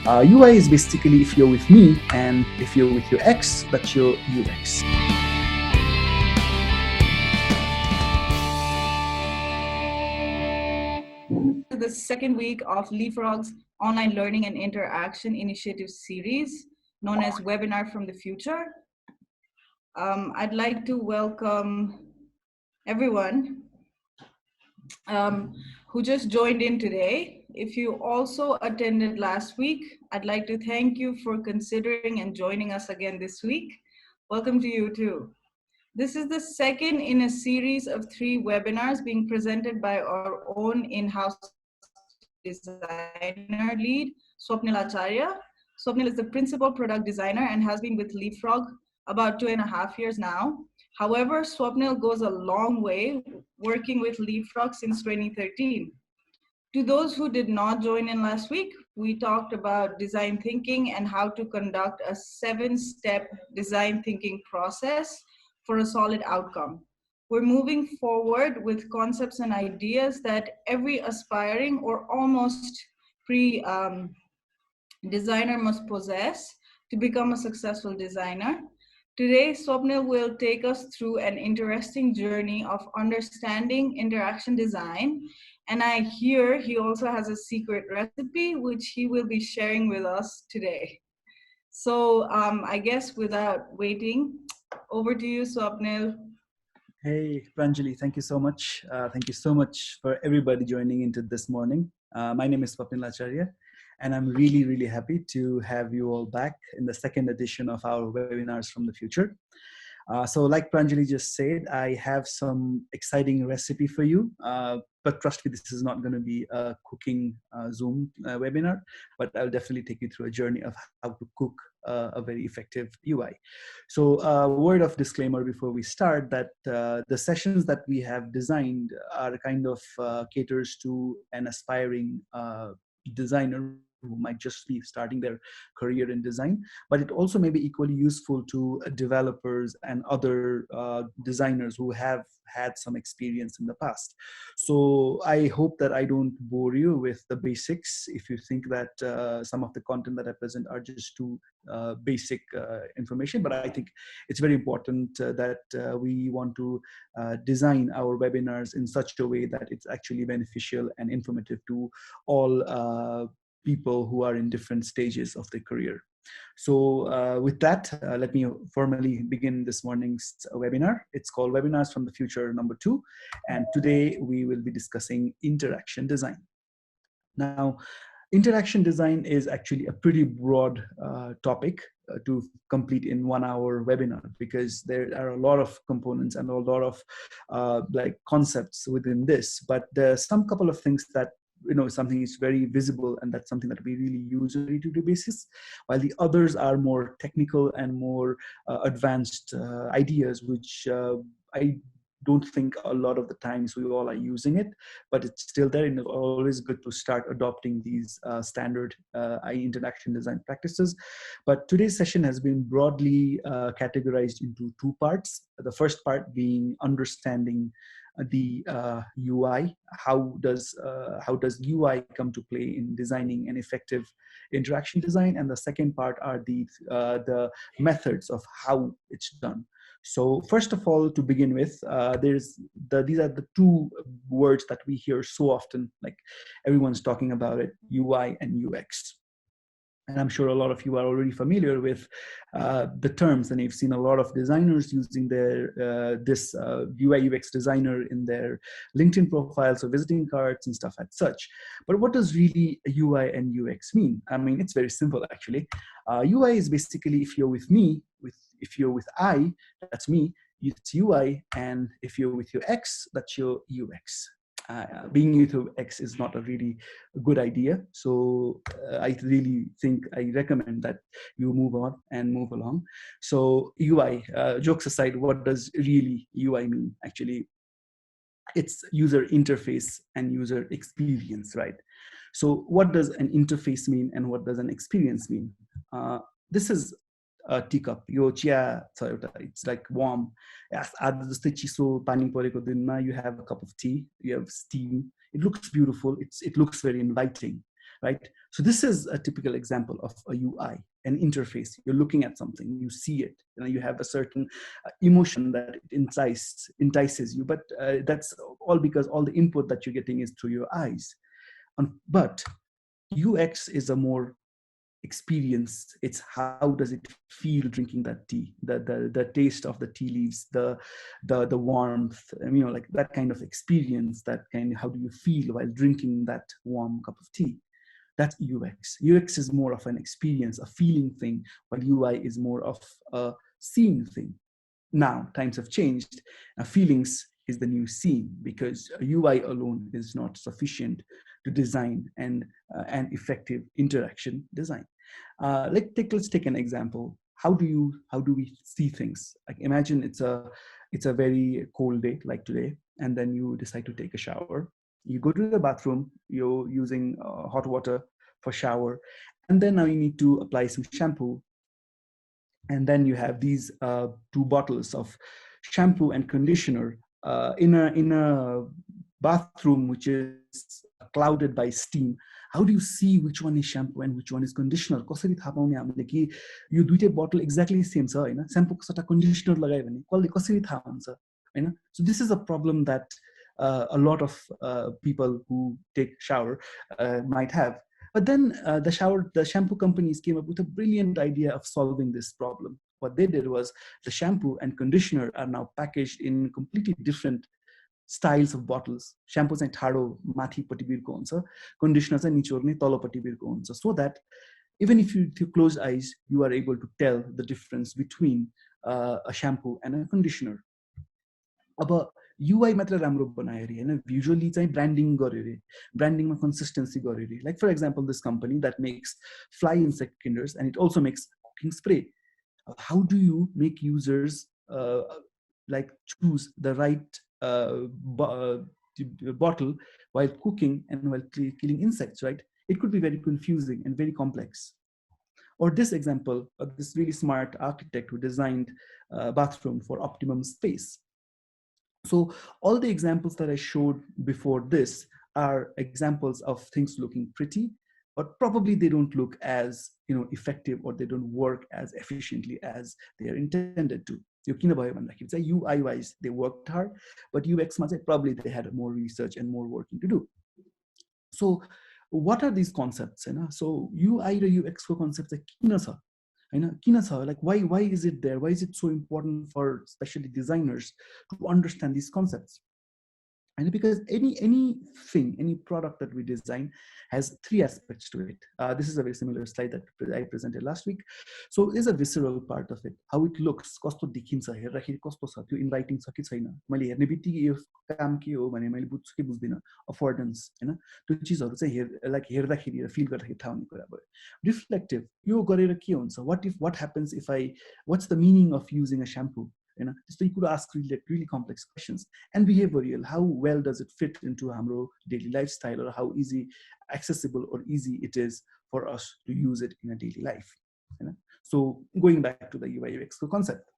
UI is basically if you're with me, and if you're with your ex, that's your UX. The second week of Leapfrog's Online Learning and Interaction Initiative series, known as Webinar from the Future. I'd like to welcome everyone who just joined in today. If you also attended last week, I'd like to thank you for considering and joining us again this week. Welcome to you too. This is the second in a series of 3 webinars being presented by our own in-house designer lead, Swapnil Acharya. Swapnil is the principal product designer and has been with Leapfrog about 2.5 years now. However, Swapnil goes a long way working with Leapfrog since 2013. To those who did not join in last week, we talked about design thinking and how to conduct a 7-step design thinking process for a solid outcome. We're moving forward with concepts and ideas that every aspiring or almost designer must possess to become a successful designer. Today, Swapnil will take us through an interesting journey of understanding interaction design. And I hear he also has a secret recipe, which he will be sharing with us today. So I guess without waiting, over to you, Swapnil. Hey, Pranjali, thank you so much. Thank you so much for everybody joining into this morning. My name is Swapnil Acharya, and I'm really, really happy to have you all back in the second edition of our webinars from the future. So like Pranjali just said, I have some exciting recipe for you, but trust me, this is not going to be a cooking Zoom webinar, but I'll definitely take you through a journey of how to cook a very effective UI. So a word of disclaimer before we start that the sessions that we have designed are kind of caters to an aspiring designer who might just be starting their career in design, but it also may be equally useful to developers and other designers who have had some experience in the past. So I hope that I don't bore you with the basics if you think that some of the content that I present are just too basic information, but I think it's very important that we want to design our webinars in such a way that it's actually beneficial and informative to all people who are in different stages of their career. So with that, let me formally begin this morning's webinar. It's called Webinars from the Future number 2. And today we will be discussing interaction design. Now, interaction design is actually a pretty broad topic to complete in 1 hour webinar, because there are a lot of components and a lot of like concepts within this, but there's some couple of things that something is very visible, and that's something that we really use on a day-to-day basis, while the others are more technical and more advanced ideas, which I don't think a lot of the times we all are using it, but it's still there, and it's always good to start adopting these standard interaction design practices. But today's session has been broadly categorized into 2 parts. The first part being understanding the UI. How does UI come to play in designing an effective interaction design? And the second part are the methods of how it's done. So first of all, to begin with, these are the 2 words that we hear so often, like everyone's talking about it, UI and UX. And I'm sure a lot of you are already familiar with the terms, and you've seen a lot of designers using their this UI UX designer in their LinkedIn profiles or visiting cards and stuff as such. But what does really UI and UX mean? I mean, it's very simple actually. UI is basically if you're with me, if you're with I, that's me, it's UI, and if you're with your ex, that's your UX. Being with your ex is not a really good idea. So I really think I recommend that you move on and move along. So UI, jokes aside, what does really UI mean? Actually, it's user interface and user experience, right? So what does an interface mean and what does an experience mean? This is a teacup. Yo chia, it's like warm. You have a cup of tea, you have steam. It looks beautiful. It looks very inviting. right? So this is a typical example of a UI, an interface. You're looking at something, you see it, you have a certain emotion that it entices you, but that's all because all the input that you're getting is through your eyes. But UX is a more experience. It's how does it feel drinking that tea, the taste of the tea leaves, the warmth, like that kind of experience, how do you feel while drinking that warm cup of tea. That's UX. UX is more of an experience, a feeling thing, while UI is more of a seeing thing. Now times have changed. Feelings is the new seeing, because UI alone is not sufficient to design an effective interaction design. Let's take an example. How do we see things? Like, imagine it's a very cold day like today, and then you decide to take a shower. You go to the bathroom, you're using hot water for shower, and then now you need to apply some shampoo. And then you have these two bottles of shampoo and conditioner in a bathroom which is clouded by steam. How do you see which one is shampoo and which one is conditioner? कसरी थाहा पाउने हामीले कि यो दुईटै bottle exactly same छ हैन? Shampoo को सट्टा conditioner लगायो भने कसरी थाहा हुन्छ हैन? So this is a problem that a lot of people who take shower might have. But then the shampoo companies came up with a brilliant idea of solving this problem. What they did was, the shampoo and conditioner are now packaged in completely different styles of bottles. Shampoo चाहिँ ठाडो माथिपट्टि बिर्को हुन्छ, conditioner चाहिँ निचोर्ने तलपट्टि बिर्को हुन्छ, so that even if you close eyes, you are able to tell the difference between a shampoo and a conditioner. अब UI मात्र राम्रो बनायो अरे हैन, visually चाहिँ branding गर्यो अरे, branding मा consistency गर्यो अरे. Like for example, this company that makes fly insect killers, and it also makes cooking spray. How do you make users like choose the right bottle while cooking and while killing insects, right? It could be very confusing and very complex. Or this example of this really smart architect who designed a bathroom for optimum space. So all the examples that I showed before this are examples of things looking pretty, but probably they don't look as effective, or they don't work as efficiently as they are intended to. UI wise they worked hard, but UX probably they had more research and more working to do. So what are these concepts? So UI raw UX को concepts किन छ? किन छ? Like why is it there? Why is it so important for especially designers to understand these concepts? And because any product that we design has three aspects to it. This is a very similar slide that I presented last week. So there's a visceral part of it, how it looks, कस्तो देखिन्छ, हेर्दाखेरि कस्तो छ, त्यो inviting छ कि छैन, मैले हेर्ने बित्तिकै यो काम के हो भने मैले बुझ्छु कि बुझ्दिनँ, अफोर्डेन्स हैन, त्यो चिजहरू चाहिँ हेर्दाखेरि र फिल गर्दाखेरि थाहा हुने कुरा भयो. रिफ्लेक्टिभ, यो गरेर के हुन्छ, what happens if what's the meaning of using a shampoo? So you could ask really complex questions. And behavioral, how well does it fit into our daily lifestyle, or how easy, accessible or easy it is for us to use it in a daily life. So going back to the UI UX concept.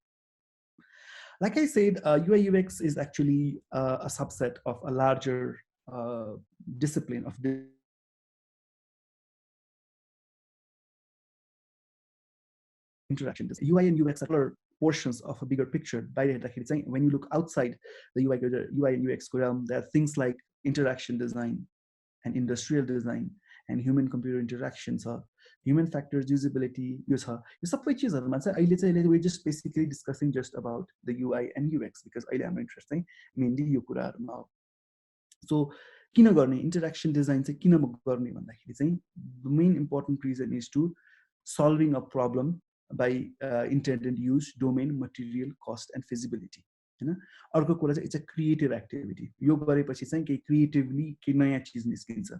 Like I said, UI UX is actually a subset of a larger discipline of interaction. UI and UX are portions of a bigger picture. When you look outside the UI and UX realm, there are things like interaction design and industrial design and human-computer interactions, human factors, usability. We're just basically discussing just about the UI and UX because I'm interested mainly यो कुराहरु now. So किन गर्ने interaction design चाहिँ किन गर्ने भन्दाखेरि चाहिँ the main important reason is to solving a problem by intended use, domain, material, cost and feasibility. अर्को कुरा चाहिँ it's a creative activity. यो गरेपछि चाहिँ केही creatively केही नयाँ चिज निस्किन्छ.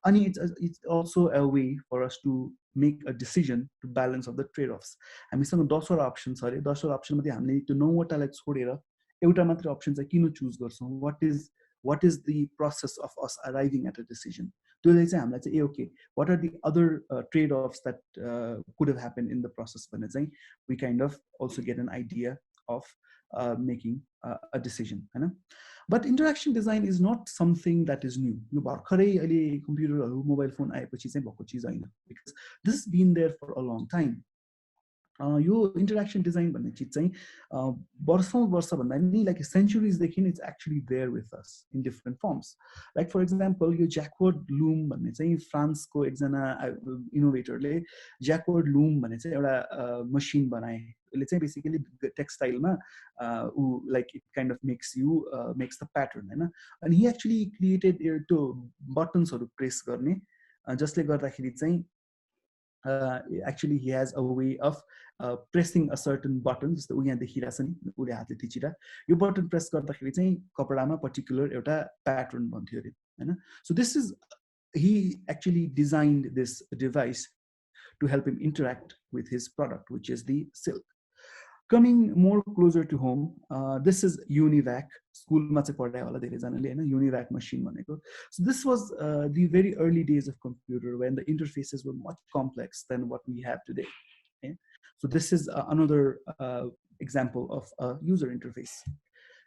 अनि it's also a way for us to make a decision to balance of the trade-offs. हामीसँग 10 वटा अप्सन छ अरे, 10 वटा अप्सन मध्ये हामीले त्यो 9 वटालाई छोडेर एउटा मात्र अप्सन चाहिँ किन चुज गर्छौं? What is the process of us arriving at a decision? Okay, what are the other trade-offs that could have happened in the process? We kind of also get an idea of making a decision. But interaction design is not something that is new. यो भर्खरै अहिले कम्प्युटरहरू mobile phone आएपछि चाहिँ भएको चिज होइन, because this has been there for a long time. यो interaction design भन्ने चिज चाहिँ वर्षौँ वर्षभन्दा नि लाइक सेन्चुरिजदेखि it's actually there with us in different forms. Like for example यो ज्याकवर्ड लुम भन्ने चाहिँ फ्रान्सको एकजना इनोभेटरले ज्याकवर्ड लुम भन्ने चाहिँ एउटा मसिन बनाए. यसले चाहिँ बेसिकली टेक्सटाइलमा ऊ like it kind of makes the pattern होइन. अनि हि एक्चुली क्रिएटेड त्यो बटन्सहरू प्रेस गर्ने, जसले गर्दाखेरि चाहिँ actually he has a way of pressing a certain button. जस्तो उ यहाँ देखिरहेछ नि, उसले हातले थिचिरा यो बटन प्रेस गर्दाखेरि चाहिँ कपडामा पर्टिकुलर एउटा प्याटर्न बन्थ्यो अरे हैन. So this is, he actually designed this device to help him interact with his product, which is the silk. Coming more closer to home, this is UniVac. स्कुलमा चाहिँ पढायो होला धेरैजनाले होइन, युनिभ्याक मसिन भनेको. So this was the very early days of computer when the interfaces were much complex than what we have today. Okay? So this is another example of a user interface.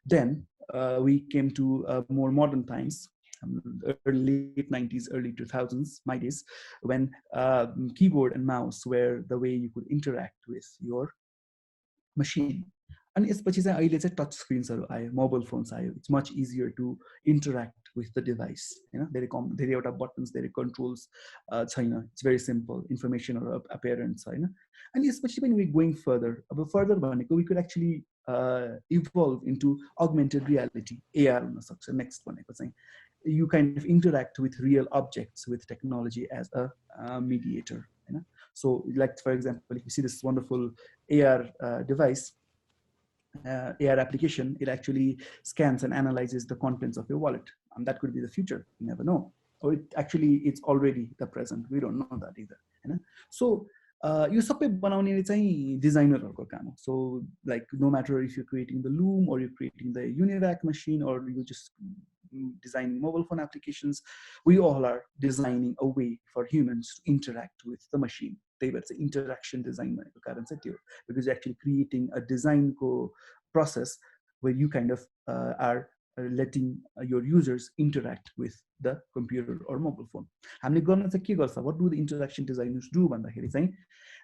Then we came to more modern times, late 90s, early 2000s, my days, when keyboard and mouse were the way you could interact with your machine. अनि यसपछि चाहिँ अहिले चाहिँ touch स्क्रिन्सहरू आयो, mobile phones आयो. It's much easier to interact with the device होइन. धेरैवटा बटन्स, धेरै कन्ट्रोल्स छैन. इट्स भेरी सिम्पल, इन्फर्मेसनहरू अपेरेन्ट छ होइन. अनि यसपछि पनि वी गोइङ फर्दर. अब फर्दर भनेको we could actually evolve into augmented reality, AR हुनसक्छ. नेक्स्ट भनेको चाहिँ you kind of interact with real objects with technology as a mediator. You know? So like, for example, if you see this wonderful AR device, AR application, it actually scans and analyzes the contents of your wallet. And that could be the future, you never know. Or it's already the present, we don't know that either. You know? So यो सबै बनाउने चाहिँ डिजाइनरहरूको काम हो. So like no matter if you're creating the loom or you're creating the UniVac machine or you just designing mobile phone applications, we all are designing a way for humans to interact with the machine. त्यही भएर चाहिँ interaction design भनेको कारण चाहिँ त्यो, because you're actually creating a design process where you kind of are letting your users interact with the computer or mobile phone. हामीले गर्न चाहिँ के गर्छ, what do the interaction designers do भन्दाखेरि चाहिँ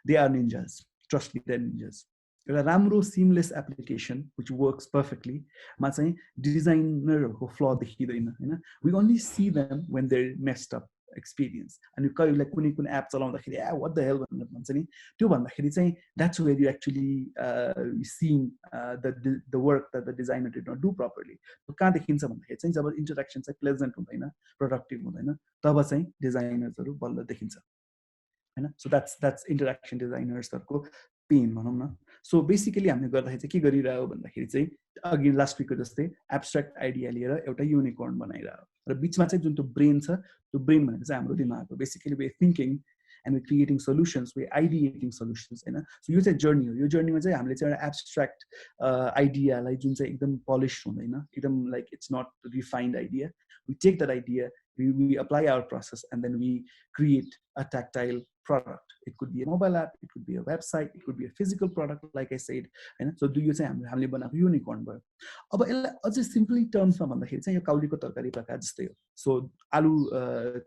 they are ninjas, trust me, they're ninjas. एउटा राम्रो seamless application which works perfectly मा चाहिँ डिजाइनरहरूको फ्ल देखिँदैन हैन. We only see them when they're messed up experience. अनि कहिले कुनै कुनै एप चलाउँदाखेरि what the hell भनेर भन्छ नि, त्यो भन्दाखेरि चाहिँ that's where you actually seeing the work that the designer did not do properly. कहाँ देखिन्छ भन्दाखेरि चाहिँ जब इन्टरेक्सन चाहिँ प्लेजेन्ट हुँदैन, प्रोडक्टिभ हुँदैन, तब चाहिँ डिजाइनर्सहरू बल्ल देखिन्छ हैन. सो that's interaction designers-हरुको पेन भनौँ न. सो बेसिकली हामीले गर्दाखेरि चाहिँ के गरिरह्यो भन्दाखेरि चाहिँ अघि लास्ट विकको जस्तै एब्स्ट्र्याक्ट आइडिया लिएर एउटा युनिकर्न बनाइरह्यो र बिचमा चाहिँ जुन त्यो ब्रेन छ, त्यो ब्रेन भनेको चाहिँ हाम्रो दिमाग हो. Basically way thinking and we're creating solutions, we're ideating solutions. So यो चाहिँ जर्नी हो. यो जर्नीमा चाहिँ हामीले चाहिँ एउटा एब्स्ट्र्याक्ट आइडियालाई जुन चाहिँ एकदम पोलिश हुँदैन, एकदम like it's not refined idea, we take that idea, we apply our process, and then we create a tactile product. It could be a mobile app, it could be a website, it could be a physical product, like I said. So do you say हामीले बनाएको unicorn भयो. अब यसलाई अझै simply टर्म्समा भन्दाखेरि चाहिँ यो काउलीको तरकारी पकाए जस्तै हो. सो आलु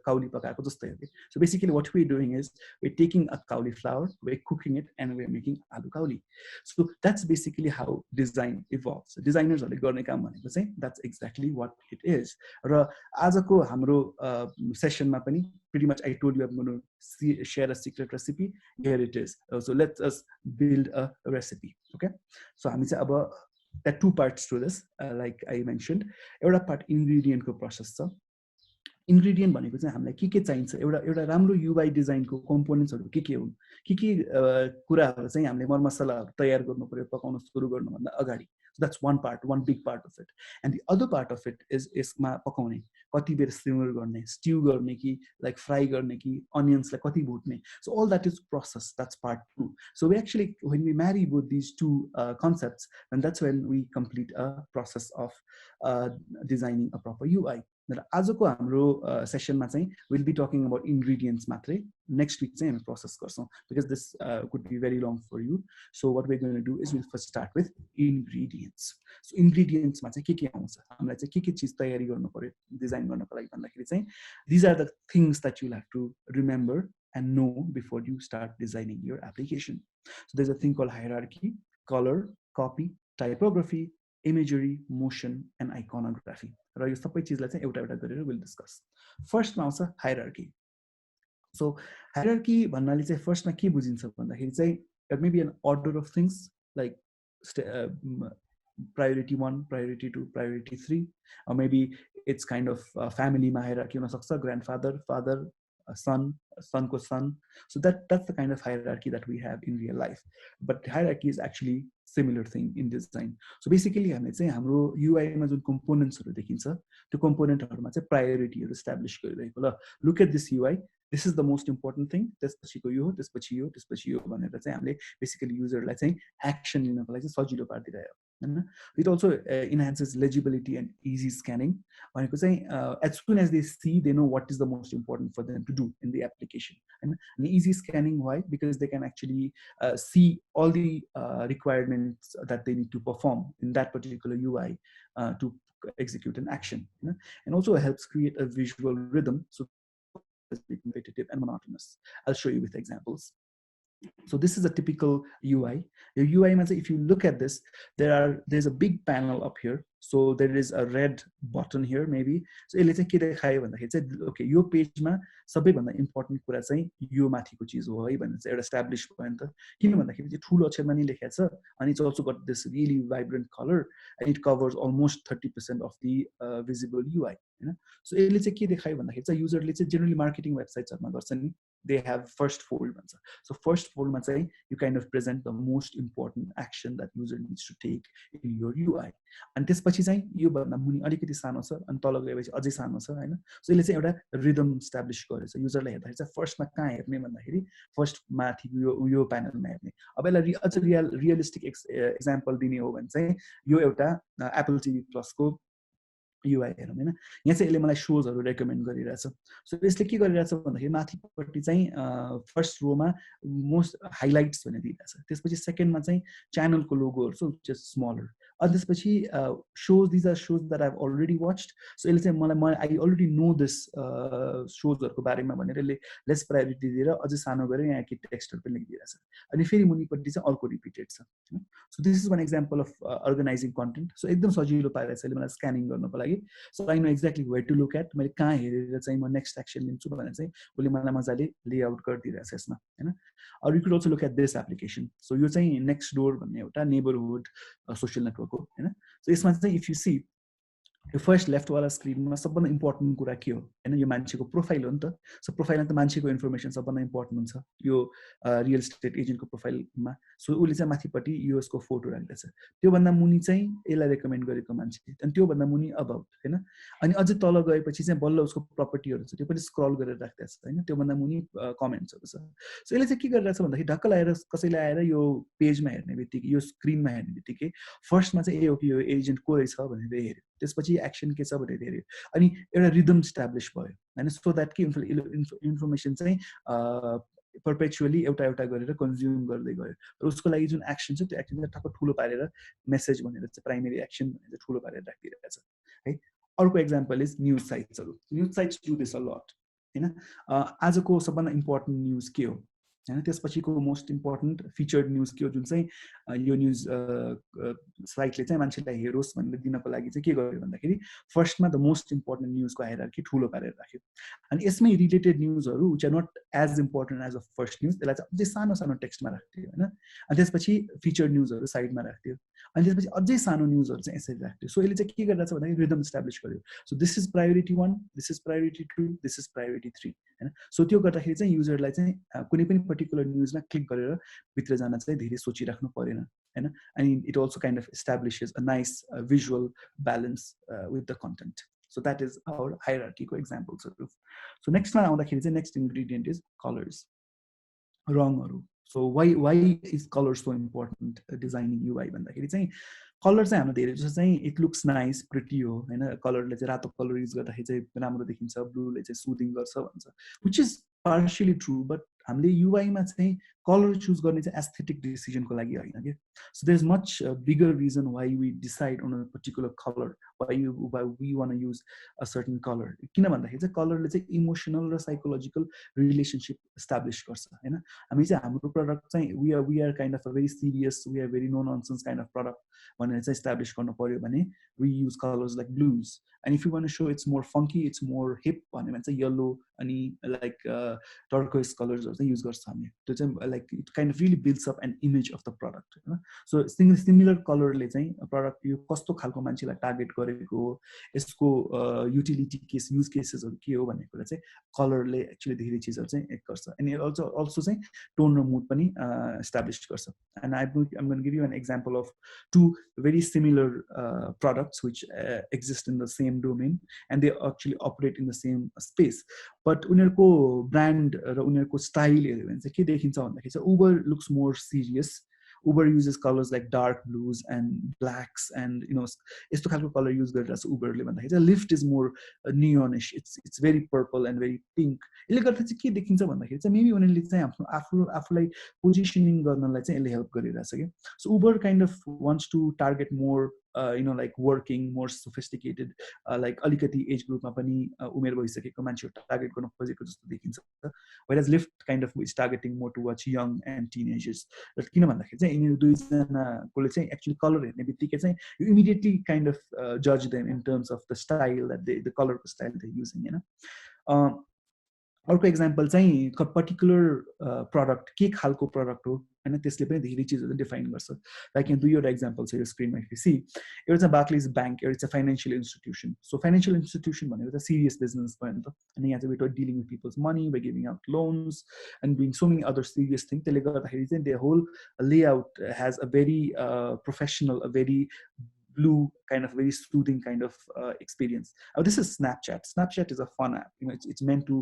काउली पकाएको जस्तै हो कि. So basically what we're doing is we're taking a cauliflower, we're cooking it, and we're making alu kauli. So that's basically how design evolves. Designersहरूले गर्ने काम भनेको चाहिँ that's exactly what it is. र आजको हाम्रो सेसनमा पनि pretty much I told you I'm going to share a secret recipe. Here it is. So let us build a recipe. Okay. So हामी चाहिँ अब there are two parts to this, like I mentioned. एउटा part ingredient को process छ. Ingredient भनेको चाहिँ हामीलाई के चाहिन्छ, एउटा राम्रो युआई डिजाइनको कम्पोनेन्ट्सहरू के हुन्, के कुराहरू चाहिँ हामीले मरमसलाहरू तयार गर्नु पर्यो पकाउन सुरु गर्नुभन्दा अगाडि. So that's one part, one big part of it. And the other part of it is यसमा पकाउने, कति बेर सिमर गर्ने, स्ट्यू गर्ने कि लाइक फ्राई गर्ने कि अनियन्सलाई कति भुट्ने. So all that is process. That's part 2. So we actually, when we marry both these two concepts, and that's when we complete a process of designing a proper UI. र आजको हाम्रो सेसनमा चाहिँ will be talking about ingredients मात्रै next week चाहिँ हामी process गर्छौँ because this could be very long for you so what we going to do is will first start with ingredients so इन्ग्रेडियन्ट्समा चाहिँ के आउँछ हामीलाई चाहिँ के चिज तयारी गर्नु पर्यो डिजाइन गर्नको लागि भन्दाखेरि चाहिँ these are the things that you'll have to remember and know before you start designing your application. So there's a thing called hierarchy, color, copy, typography, imagery, motion, and iconography. र यो सबै चिजलाई चाहिँ एउटा एउटा गरेर we'll discuss. फर्स्टमा आउँछ hierarchy. So hierarchy भन्नाले चाहिँ फर्स्टमा के बुझिन्छ भन्दाखेरि चाहिँ it may be an order of things like priority 1, priority 2, priority 3, or maybe it's kind of family hierarchy हुन सक्छ, grandfather, father, son, sonko son. So that's the kind of hierarchy that we have in real life. But hierarchy is actually similar thing in design. So basically हामीले चाहिँ हाम्रो UI मा जुन componentsहरु देखिन्छ त्यो componentहरुमा चाहिँ priorityहरु establish गरिरहेको ल look at this UI, this is the most important thing, त्यसपछिको यो, त्यसपछि यो, त्यसपछि यो भनेर चाहिँ हामीले basically userलाई चाहिँ action लिनको लागि चाहिँ सजिलो पार्दिरहेको हैन. It also enhances legibility and easy scanning. भनेको चाहिँ as soon as they see, they know what is the most important for them to do in the application. And easy scanning, why? Because they can actually see all the requirements that they need to perform in that particular UI to execute an action. And also helps create a visual rhythm so it's repetitive and monotonous. I'll show you with examples. So this is a typical UI. The UI, if you look at this, there's a big panel up here. So there is a red button here, maybe. So let's say, okay, your page ma सबैभन्दा important कुरा चाहिँ यो माथिको चिज हो है भनेर चाहिँ एउटा establish भयो नि त. किन भन्दाखेरि चाहिँ ठुलो अक्षरमा नि लेखेको छ and it's also got this really vibrant color and it covers almost 30% of the visible UI. So यसले चाहिँ के देखायो भन्दाखेरि चाहिँ युजरले चाहिँ generally marketing websitesहरुमा गर्छ नि, they have first fold भन्छ. So first fold मा चाहिँ you kind of present the most important action that user needs to take in your UI. And त्यसपछि चाहिँ यो भन्दा मुनि अलिकति सानो छ अनि तल गएपछि अझै सानो छ हैन. So यसले चाहिँ एउटा rhythm establish गरेछ. युजरले हेर्दाखेरि चाहिँ फर्स्टमा कहाँ हेर्ने भन्दाखेरि फर्स्ट माथि यो प्यानलमा हेर्ने. अब यसलाई अझ रियलिस्टिक एक्जाम्पल दिने हो भने चाहिँ यो एउटा एप्पल टिभी प्लसको UI हेरौँ हैन. यहाँ चाहिँ यसले मलाई शोजहरु रेकमेन्ड गरिरहेछ. सो यसले के गरिरहेछ भन्दाखेरि माथिपट्टि चाहिँ फर्स्ट रोमा मोस्ट हाइलाइट्स भनेर दिइरहेछ. त्यसपछि सेकेन्डमा चाहिँ च्यानलको लोगोहरु छ which is smaller. अनि त्यसपछि shows, these are shows that I've already watched. So यसले चाहिँ मलाई I already know this शोजहरुको बारेमा भनेर यसले लेस प्रायोरिटी दिएर अझै सानो गरेर यहाँ के टेक्स्टहरु पनि लेखिदिरहेछ. अनि फेरि मुनिपट्टि चाहिँ अर्को रिपिटेड छ. So this is one example of organizing content. So एकदम सजिलो पारेछ यसले मलाई स्क्यानिङ गर्नको लागि. So I know exactly where to look at. मैले कहाँ हेरेर चाहिँ म नेक्स्ट एक्सन लिन्छु भनेर चाहिँ उसले मलाई मजाले लेआउट गरिदिरहेछ यसमा हैन. Or you could also look at this application. So यो चाहिँ नेक्स्ट डोर भन्ने एउटा नेबरहुड सोशल नेटवर्क हो हैन. So यसमा चाहिँ इफ यु सी यो फर्स्ट लेफ्ट वाला स्क्रिनमा सबभन्दा इम्पोर्टेन्ट कुरा के हो हैन, यो मान्छेको प्रोफाइल हो नि त. सो प्रोफाइलमा त मान्छेको इन्फर्मेसन सबभन्दा इम्पोर्टेन्ट हुन्छ यो रियल एस्टेट एजेन्टको प्रोफाइलमा. सो उसले चाहिँ माथिपट्टि यसको फोटो राख्दैछ. त्यो भन्दा मुनि चाहिँ यसलाई रेकमेन्ड गरेको मान्छे अनि त्यो भन्दा मुनि अबाउट हैन. अनि अझै तल गएपछि चाहिँ बल्ल उसको प्रपर्टीहरु छ त्यो पनि स्क्रल गरेर राख्दैछ हैन. त्यो भन्दा मुनि कमेन्ट्सहरु छ. सो यसले चाहिँ के गरिरहेछ भन्दाखेरि ढक्क लाएर कसैले आएर यो पेजमा हेर्ने बित्तिकै यो स्क्रिनमा हेर्ने बित्तिकै फर्स्टमा चाहिँ ए हो कि यो एजेन्ट को रहेछ भनेर हेर्यो. त्यसपछि एक्सन के छ भनेर हेर्यो. अनि एउटा रिदम एस्टाब्लिश भयो हैन. सो दैट के इन्फर्मेसन चाहिँ परपेचुअली एउटा गरेर कन्ज्युम गर्दै गयो. र उसको लागि जुन एक्सन छ त्यो एक्सनलाई ठक्क ठुलो पारेर मेसेज भनेर चाहिँ प्राइमेरी एक्सन भनेर ठुलो पारेर राखिदिरहेछ है. अर्को एक्जाम्पल इज न्यूज साइट्सहरु. News sites do this a lot हैन. आजको सबभन्दा इम्पोर्टेन्ट न्यूज के हो हैन. त्यसपछिको मोस्ट इम्पोर्टेन्ट फिचर्ड न्यूज के हो जुन चाहिँ यो न्यूज साइटले चाहिँ मान्छेलाई हेरोस् भनेर दिनको लागि चाहिँ के गर्यो भन्दाखेरि फर्स्टमा द मोस्ट इम्पोर्टेन्ट न्यूजको हायरार्की ठुलो पारेर राख्यो. अनि यसमै related न्यूजहरु which are not as important as a first news त्यसलाई चाहिँ अझै सानो सानो टेक्स्टमा राख्थ्यो हैन. अनि त्यसपछि फिचर्ड न्यूजहरु साइडमा राख्थ्यो. अनि त्यसपछि अझै सानो न्यूजहरु चाहिँ यसरी राख्थ्यो. सो यसले चाहिँ के गरिरहेछ भन्दाखेरि रिदम एस्टाब्लिश गर्यो. So this is priority 1, this is priority 2, this is priority 3 हैन. सो त्यो गर्दाखेरि चाहिँ युजरलाई चाहिँ कुनै पनि पर्टिकुलर न्यूजमा क्लिक गरेर भित्र जान चाहिँ धेरै सोचिराख्नु परेन हैन. अनि it also kind of establishes a nice visual balance with the content. So that is our hierarchy को examples. So next one आउँदाखेरि चाहिँ next ingredient is colors. रङहरु. So why is color so important designing UI भन्दाखेरि चाहिँ colour चाहिँ हाम्रो धेरै जस्तो चाहिँ इट लुक्स नाइस प्रिटी हो होइन कलरले चाहिँ रातो कलर युज गर्दाखेरि चाहिँ राम्रो देखिन्छ ब्लूले चाहिँ सुदिङ गर्छ भन्छ which is partially true but हामीले युआईमा चाहिँ कलर चुज गर्ने चाहिँ एस्थेटिक डिसिजनको लागि होइन कि so there is much bigger reason why we decide on a particular colour why we want use a certain colour किन भन्दाखेरि चाहिँ कलरले चाहिँ इमोसनल र साइकोलोजिकल रिलेसनसिप इस्टाब्लिस गर्छ होइन हामी चाहिँ हाम्रो प्रडक्ट चाहिँ we are kind of a very serious we are very no nonsense kind of product भनेर चाहिँ इस्टाब्लिस गर्नु पर्यो भने we use colours like blues and if you one show it's more funky it's more hip भन्यो भने चाहिँ yellow अनि like turquoise कलर्सहरू चाहिँ युज गर्छ हामीले त्यो चाहिँ like it kind of really builds up an image of the product होइन सो सिमिलर कलरले चाहिँ प्रडक्ट यो कस्तो खालको मान्छेलाई टार्गेट गरेको हो यसको युटिलिटी केस युज केसेसहरू के हो भन्ने कुरा चाहिँ कलरले एक्चुली धेरै चिजहरू चाहिँ एक गर्छ अनि अल्सो चाहिँ टोन र मुड पनि इस्टाब्लिस गर्छ end I'm going to give you an example of two very similar products which exist in the same domain and they actually operate in the same space but उनीहरूको brand र उनीहरूको style हेऱ्यो भने चाहिँ के देखिन्छ भन्दाखेरि चाहिँ Uber looks more serious Uber uses colors like dark blues and blacks and यस्तो खालको कलर युज गरिरहेको छ उबरले भन्दाखेरि चाहिँ Lyft is more neonish it's very purple and very pink यसले गर्दा चाहिँ के देखिन्छ भन्दाखेरि चाहिँ मेबी उनीहरूले चाहिँ आफूलाई पोजिसनिङ गर्नलाई चाहिँ यसले हेल्प गरिरहेछ कि so Uber kind of wants to target more like working more sophisticated like alikati age group ma pani umer bhaisakeko मान्छेहरु टार्गेट गर्न खोजेको जस्तो देखिन्छ whereas Lyft kind of is targeting more towards young and teenagers र किन भन्दाखेरि चाहिँ यिनीहरु दुईजनाकोले चाहिँ actually colour हेर्ने बित्तिकै चाहिँ you immediately kind of judge them in terms of the style that the color style they're using हैन अर्को एक्जाम्पल चाहिँ particular product के खालको प्रडक्ट हो हैन त्यसले पनि धेरै चिजहरु डिफाइन गर्छ लाइक यहाँ दुईवटा एक्जाम्पल छ यो स्क्रिनमा if you see एउटा चाहिँ बार्क्लेज बैंक एउटा चाहिँ फाइनान्शियल इन्स्टिट्युसन सो फाइनान्शियल इन्स्टिट्युसन भनेको चाहिँ सिरियस बिजनेस भयो नि त अनि यहाँ चाहिँ we are dealing with people's money by giving out loans and doing so many other serious thing त्यसले गर्दाखेरि चाहिँ the whole layout has a very professional a very blue kind of very soothing kind of experience. This is Snapchat. Snapchat is a fun app. It's meant to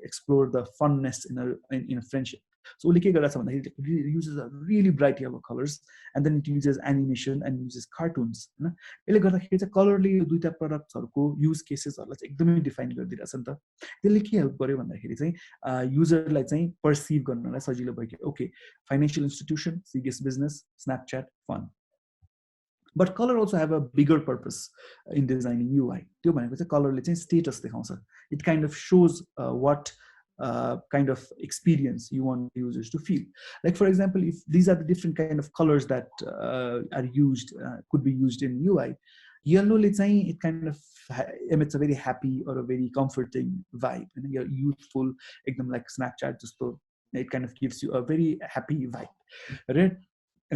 explore the funness in a friendship. So it uses a really bright yellow colors and then it uses animation and uses cartoons. Colorly duita products use cases एकदमै define गरिदिरहेछ नि त त्यसले के help गर्यो भन्दाखेरि चाहिँ युजरलाई चाहिँ perceive गर्नलाई सजिलो भयो कि okay financial institution serious business Snapchat fun But color also have a bigger purpose in designing UI. त्यो भनेको चाहिँ कलरले चाहिँ स्टेटस देखाउँछ. It kind of shows what kind of experience you want users to feel. Like for example, if these are the different kind of colors that are used, could be used in UI. Yellow, let's say, it kind of emits a very happy or a very comforting vibe. And you're youthful, like Snapchat, just so it kind of gives you a very happy vibe.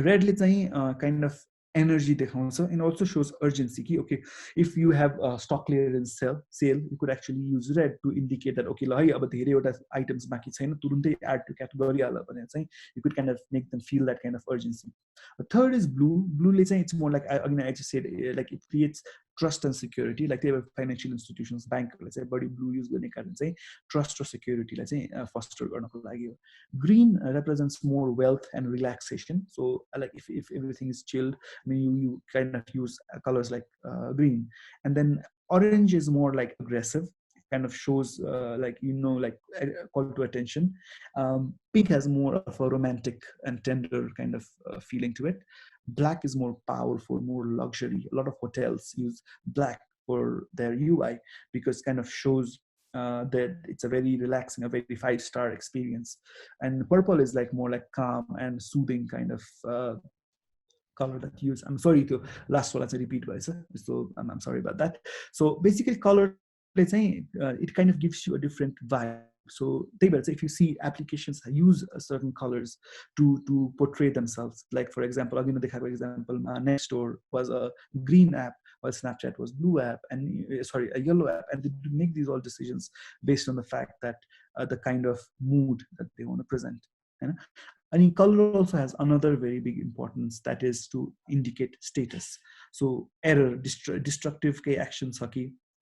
Red, let's say, kind of energy dekhuncha and also shows urgency ki okay if you have a stock clearance sale you could actually use red to indicate that okay la hai aba धेरै वटा items baki छैन तुरुन्तै add to cart गरिहाल भनेर चाहिँ you could kind of make them feel that kind of urgency. The third is blue le चाहिँ it's more like again I just said like it creates trust and security like they have financial institutions bank ले चाहिँ बढी blue use गर्ने कारण चाहिँ trust or security लाई चाहिँ foster गर्नको लागि हो. Green represents more wealth and relaxation so like if everything is chilled I mean, you kind of use colors like green. And then orange is more like aggressive. It kind of shows like call to attention. Pink has more of a romantic and tender kind of feeling to it. Black is more powerful, more luxury. A lot of hotels use black for their UI because it kind of shows that it's a very relaxing, a very 5-star experience. And purple is like more like calm and soothing kind of color that you use. I'm sorry to last one, let's repeat, so I'm sorry about that. So basically color, let's say, it kind of gives you a different vibe. So if you see applications use certain colors to portray themselves, like for example, I'll give you an example, Nextdoor was a green app while Snapchat was blue app and a yellow app, and they make these all decisions based on the fact that the kind of mood that they want to present. And color also has another very big importance, that is to indicate status. So error, destructive actions,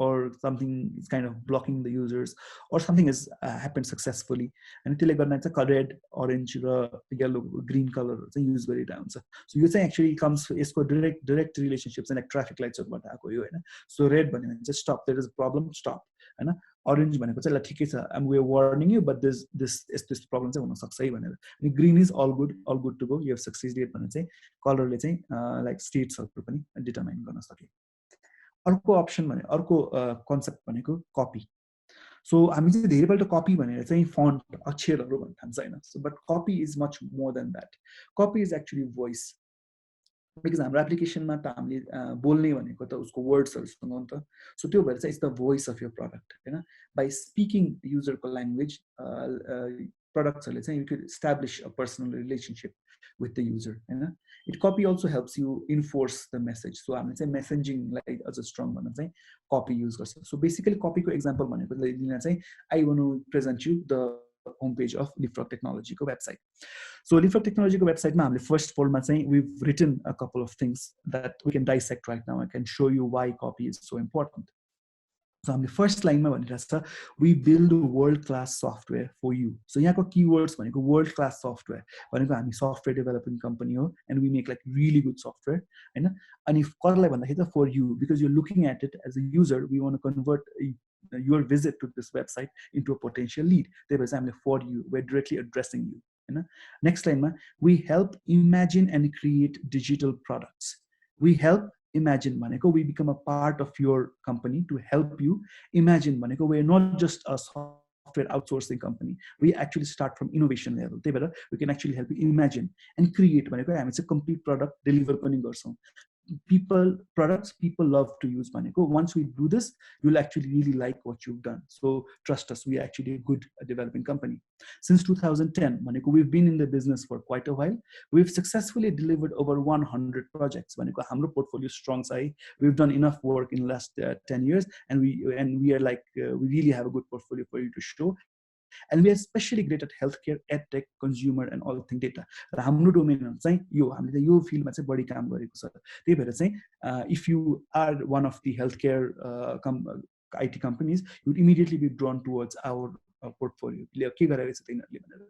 or something is kind of blocking the users, or something has happened successfully, and त्यसले गर्दा चाहिँ red, orange र yellow, green color चाहिँ use गरिरहेको हुन्छ. So यो चाहिँ actually comes यसको direct relationships and like traffic lights बाट आएको यो हैन. So red भनेको चाहिँ stop, there is a problem, stop Hahn. Orange भनेको चाहिँ ल ठिकै छ, and we are warning you, but this problem चाहिँ हुन सक्छ है भनेर. अनि green is all good to go, you have succeeded भने चाहिँ कलरले चाहिँ like states पनि determine गर्न सक्यो. अर्को अप्सन भने अर्को कन्सेप्ट भनेको कपी. सो हामी चाहिँ धेरैपल्ट कपी भनेर चाहिँ फन्ट अक्षरहरू भन्न थाल्छ हैन. सो बट कपी is much more than that. कपी इज एक्चुअली भोइस. बिकज हाम्रो एप्लिकेसनमा त हामीले बोल्ने भनेको त उसको वर्ड्सहरूसँग हो नि त. सो त्यो भएर चाहिँ it's the voice of your product हैन. बाई स्पिकिङ युजरको ल्याङ्ग्वेज productsहरूले चाहिँ you could establish a personal relationship with the user Hahn. It copy also helps you enforce the message. So हामीले चाहिँ messaging लाई अझ स्ट्रङ गर्न चाहिँ copy use गर्छ. So basically copy को example भनेको लिन चाहिँ I want to present you the homepage of Leapfrog Technology को website. So Leapfrog Technology को website मा हामीले first fold मा चाहिँ we've written a couple of things that we can dissect right now. I can show you why copy is so important. So हामीले first लाइनमा भनिरहेको छ we build world class software for you. So यहाँको keywords भनेको world class software भनेको हामी software developing company हो and we make like really good software हैन. अनि कसलाई भन्दाखेरि त for you, because you looking at it as a user, we want to convert your visit to this website into a potential lead. त्यही भएर चाहिँ हामीले for you, we're directly addressing you हैन. नेक्स्ट लाइनमा we help imagine and create digital products. We help imagine भनेको we become a part of your company to help you. Imagine भनेको we are not just a software outsourcing company, we actually start from innovation level. त्यही भएर we can actually help you imagine and create भनेको हामी चाहिँ complete product deliver पनि गर्छौँ. Products people love to use भनेको once we do this you'll actually really like what you've done. So trust us, we are actually a good developing company. Since 2010 भनेको we've been in the business for quite a while. We've successfully delivered over 100 projects भनेको हाम्रो portfolio strong छ है. We've done enough work in the last 10 years and we are like we really have a good portfolio for you to show. And we are especially great at healthcare, edtech, consumer and all thing data. र हाम्रो domain चाहिँ यो हामीले यो फिल्डमा चाहिँ बढी काम गरेको छ. त्यही भएर चाहिँ if you are one of the healthcare IT companies, you would immediately be drawn towards our portfolio. के गरेको छ तिनीहरूले भनेर.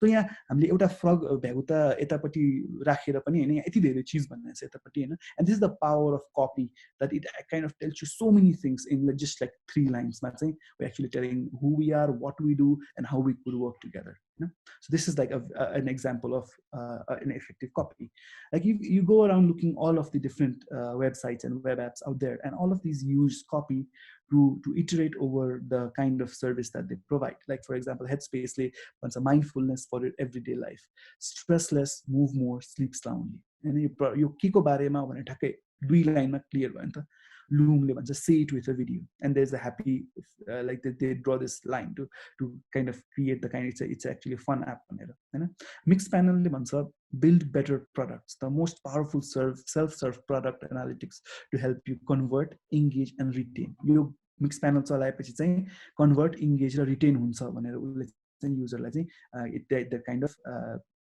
So यहाँ हामीले एउटा फ्रग भ्यागु त यतापट्टि राखेर पनि हैन, यति धेरै चीज भन्ने छ यतापट्टि हैन. And this is the power of copy, that it kind of tells you so many things in just like 3 lines मा चाहिँ we're actually telling who we are, what we do and how we could work together. So this is like an example of an effective copy. Like you go around looking all of the different websites and web apps out there, and all of these use copy to iterate over the kind of service that they provide. Like for example, Headspace wants a mindfulness for your everyday life. Stress less, move more, sleep soundly. And you kiko barema भने ठ्याक्कै 2 लाइनमा clear भयो नि त. Loomले भन्छ say it with a video, and there's a happy like they draw this line to kind of create the kind. It's actually a fun app भनेर हैन. Mixpanel ले भन्छ build better products, the most powerful self-serve product analytics to help you convert, engage and retain. Yo Mixpanel चलाएपछि चाहिँ convert, engage र retain हुन्छ भनेर उले चाहिँ युजरलाई चाहिँ the kind of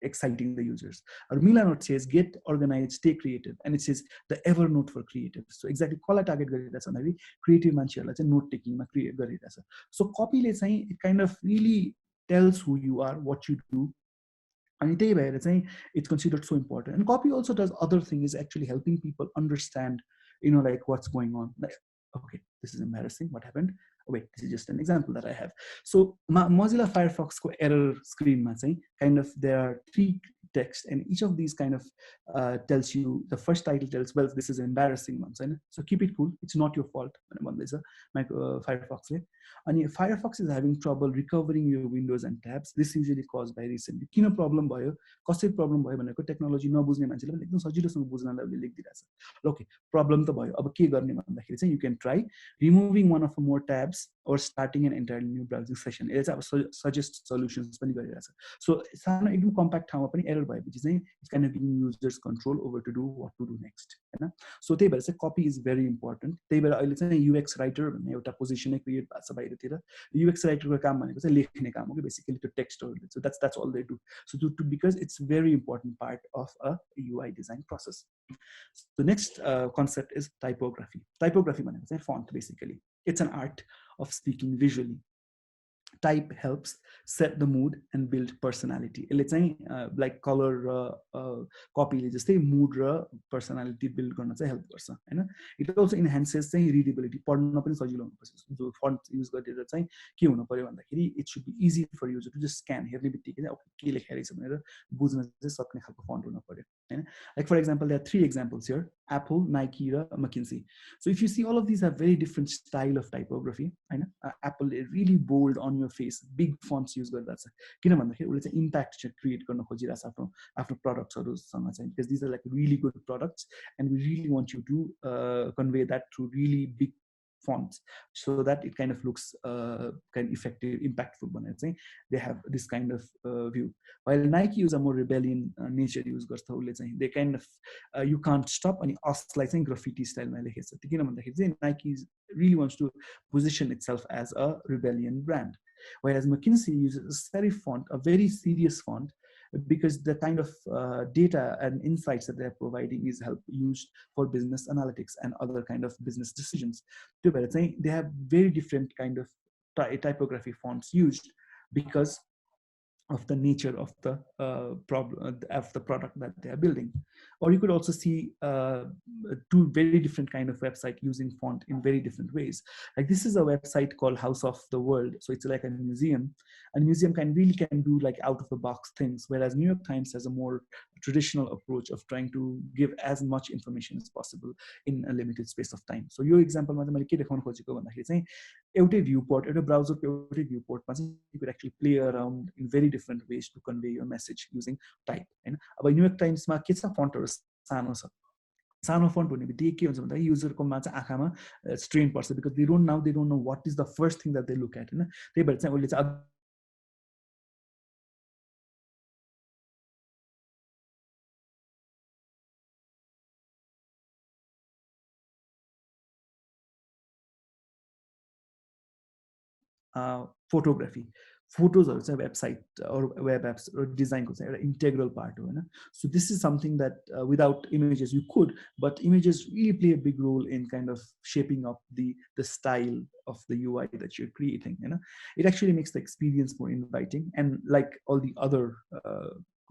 exciting the users. Or Milanote says get organized, stay creative, and it says the Evernote for creative. So exactly call target गरिरहेछ भने creative मान्छेहरुलाई चाहिँ note taking मा create गरिरहेछ. So copy ले चाहिँ it kind of really tells who you are, what you do. And त्यही भएर चाहिँ it's considered so important. And copy also does other things, actually helping people understand, like what's going on. Like, okay, this is embarrassing. What happened? Oh, wait, this is just an example that I have. So Mozilla Firefox ko error screen ma चाहिँ kind of there are 3 texts, and each of these kind of tells you, the first title tells, well, this is embarrassing ones, so keep it cool, it's not your fault. Firefox le अनि Firefox is having trouble recovering your windows and tabs. This usually caused by recently. किन problem भयो, कसरी problem भयो भनेको technology नबुझ्ने मान्छेले पनि एकदम सजिलोसँग बुझ्नलाई लेखिदिरहेछ. Okay, problem त भयो, अब के गर्ने भन्दाखेरि चाहिँ you can try removing one of more tabs or starting an entirely new browsing session. यसले चाहिँ अब suggest solutions पनि गरिरहेछ. So सानो एकदम compact ठाउँमा पनि error भएपछि चाहिँ it's kind of giving users control over to do what to do next, Hahn. So त्यही भएर चाहिँ copy is very important. त्यही भएर अहिले चाहिँ UX writer भन्ने एउटा पोजिसन नै क्रिएट भएको छ बाहिरतिर. UX writer को काम भनेको चाहिँ लेख्ने काम हो कि बेसिकली त्यो टेक्स्टहरुले. So that's all they do. So because it's very important part of a UI design process. The next concept is typography. Typography भनेको चाहिँ font basically. It's an art of speaking visually. Type helps set the mood and build personality. Let's say like color copy just say mood personality build गर्न चाहिँ help गर्छ हैन. It also enhances चाहिँ readability. पढ्न पनि सजिलो हुनुपर्छ. जो font use गरेर चाहिँ के हुनु पर्यो भन्दाखेरि it should be easy for user to just scan हेर्ने बित्तिकै चाहिँ के लेखेको रहेछ भनेर बुझ्न चाहिँ सक्ने खालको font हुनु पर्यो हैन. Like for example, there are 3 examples here: Apple, Nike raw McKinsey. So if you see, all of these have very different style of typography. Apple really bold on your face, big fonts use गर्दा छ किन भन्दाखेरि उले चाहिँ impact चाहिँ create गर्न खोजिरहेको छ आफ्नो productsहरुसँग चाहिँ, because these are like really good products and we really want you to convey that through really big fonts so that it kind of looks kind of effective, impactful. They have this kind of view. While Nike use a more rebellion nature use garcha उले चाहिँ, they kind of you can't stop अनि असलाई चाहिँ graffiti style मा लेखेछ. किन भन्दाखेरि चाहिँ Nike really wants to position itself as a rebellion brand, whereas McKinsey uses a serif font, a very serious font, because the kind of data and insights that they're providing is used for business analytics and other kind of business decisions. They have very different kind of typography fonts used because of the nature of the product that they are building. Or you could also see 2 very different kind of website using font in very different ways. Like this is a website called House of the World. So it's like a museum, and museum can do like out of the box things, whereas New York Times has a more traditional approach of trying to give as much information as possible in a limited space of time. So your example मा मैले के देखाउन खोजेको भन्दाखेरि चाहिँ एउटै viewport, एउटा browser को एउटै viewport मा चाहिँ you could actually play around in very different ways to convey your message using type. And अब New York Times मा के छ, फन्टहरु सानो छ. सानो फन्ट हुने बित्तिकै के हुन्छ भन्दा युजरको मा चाहिँ आँखामा स्ट्रेन पर्छ, because they don't know what is the first thing that they look at हैन. त्यही भएर चाहिँ उले चाहिँ photography. Photos are a website or web apps or design is an integral part. So this is something that without images you could, but images really play a big role in kind of shaping up the style of the UI that you're creating. It actually makes the experience more inviting, and like all the other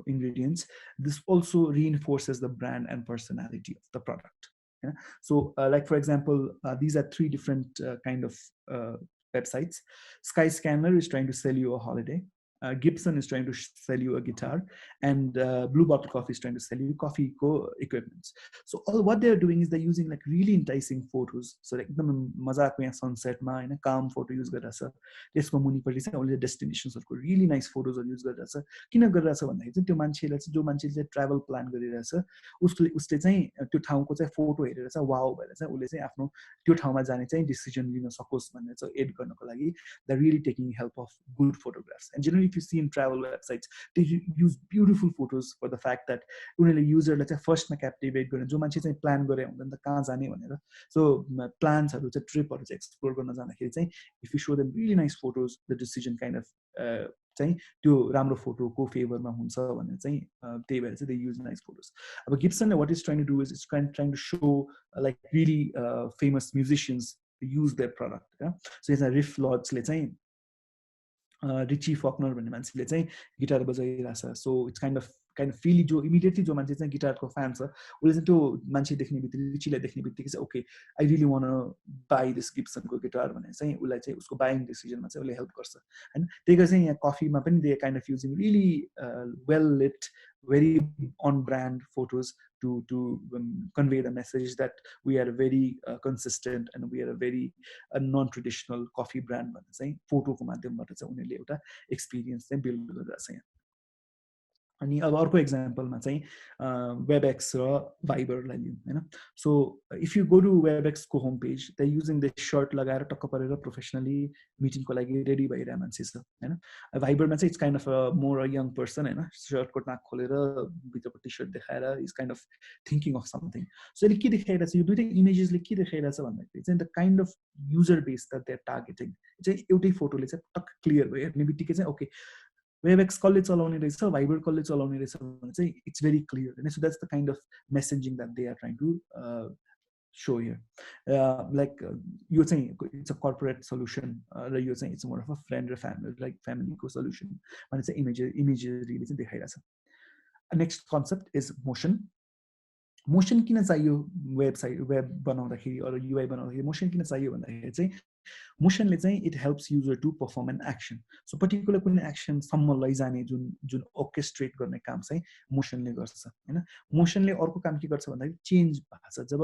ingredients, this also reinforces the brand and personality of the product. So like for example, these are 3 different kind of websites. Skyscanner is trying to sell you a holiday. Gibson is trying to sell you a guitar, and Blue Bottle Coffee is trying to sell you coffee equipments. So all what they're doing is they're using like really enticing photos. So like the mazako sunset ma in a calm photo use garasa. त्यसको मुनिपट्टि चाहिँ उले destinations really nice photos use गरिरहेछ. किन गरिरहेछ भन्दाखेरि चाहिँ त्यो मान्छेले चाहिँ जो मान्छेले चाहिँ ट्राभल प्लान गरिरहेछ उसले चाहिँ त्यो ठाउँको चाहिँ फोटो हेरेर चाहिँ वाउ भएर चाहिँ उले चाहिँ आफ्नो त्यो ठाउँमा जाने चाहिँ डिसिजन लिन सकोस् भनेर चाहिँ एड गर्नको लागि they're really taking help of good photographs. And generally if you see in travel websites, they use beautiful photos for the fact that उनीहरुले युजरलाई चाहिँ फर्स्टमा क्याप्टिभेट गर्ने, जो मान्छे चाहिँ प्लान गरे हुँदैन त कहाँ जाने भनेर. सो प्लान्सहरु चाहिँ ट्रिपहरु चाहिँ एक्सप्लोर गर्न जाँदाखेरि चाहिँ if you show them really nice photos, the decision kind of चाहिँ त्यो राम्रो फोटोको फेभरमा हुन्छ भनेर चाहिँ त्यही भएर चाहिँ they use nice photos. अब Gibson what is trying to do is it's trying to show like really famous musicians use their product. So it's a Riff Lordsले चाहिँ Richie Faulkner भन्ने मान्छेले चाहिँ guitar बजाइरहेछ. So it's kind of feely जो immediately जो मान्छे चाहिँ गिटारको fan छ उले चाहिँ त्यो मान्छे देख्ने बित्तिकै रिचीलाई देख्ने बित्तिकै चाहिँ okay, I really want to buy this Gibson को गिटार भनेर चाहिँ उलाई चाहिँ उसको बाइङ डिसिजनमा चाहिँ उले हेल्प गर्छ हैन. त्यही गरी चाहिँ यहाँ कफीमा पनि they kind of using really well lit, very on brand photos to convey the message that we are very consistent and we are a very non-traditional coffee brand भनेर चाहिँ फोटोको माध्यमबाट चाहिँ उनीहरुले एउटा एक्सपीरियन्स चाहिँ बिल्ड गरिरहेछ यहाँ. अनि अब अर्को एक्जाम्पलमा चाहिँ वेबएक्स र भाइबरलाई लियौँ हैन. So if you go to Webex को home page, they using the shirt लगाएर टक्क परेर प्रोफेसनली मिटिङको लागि रेडी भइरहेको मान्छे छ हैन. भाइबरमा चाहिँ it's kind of more a young person हैन, शर्टको नाक खोलेर भित्रको टी सर्ट देखाएर is kind of thinking of something. So यसले के देखाइरहेको छ, यो दुईटै इमेजेसले के देखाइरहेको छ भन्दाखेरि चाहिँ the kind of user base that they are targeting चाहिँ एउटै फोटोले चाहिँ टक्क क्लियर भयो. हेर्ने बित्तिकै चाहिँ ओके वेबएक्स कसले चलाउने रहेछ, भाइबर कसले चलाउने रहेछ भने चाहिँ it's very clear. So that's the kind of messaging that they are trying to show here. Like you're saying it's a corporate solution, you're saying it's more of a friend or family, like family solution. And it's an imagery next concept is motion. Motion किन चाहियो website web बनाउँदाखेरि अरू UI बनाउँदाखेरि motion किन चाहियो भन्दाखेरि चाहिँ मोसनले चाहिँ it helps user to perform an action. So particular कुनै एक्सनसम्म लैजाने जुन जुन ओर्केस्ट्रेट गर्ने काम चाहिँ मोसनले गर्छ होइन. मोसनले अर्को काम के गर्छ भन्दाखेरि चेन्ज भएको छ. जब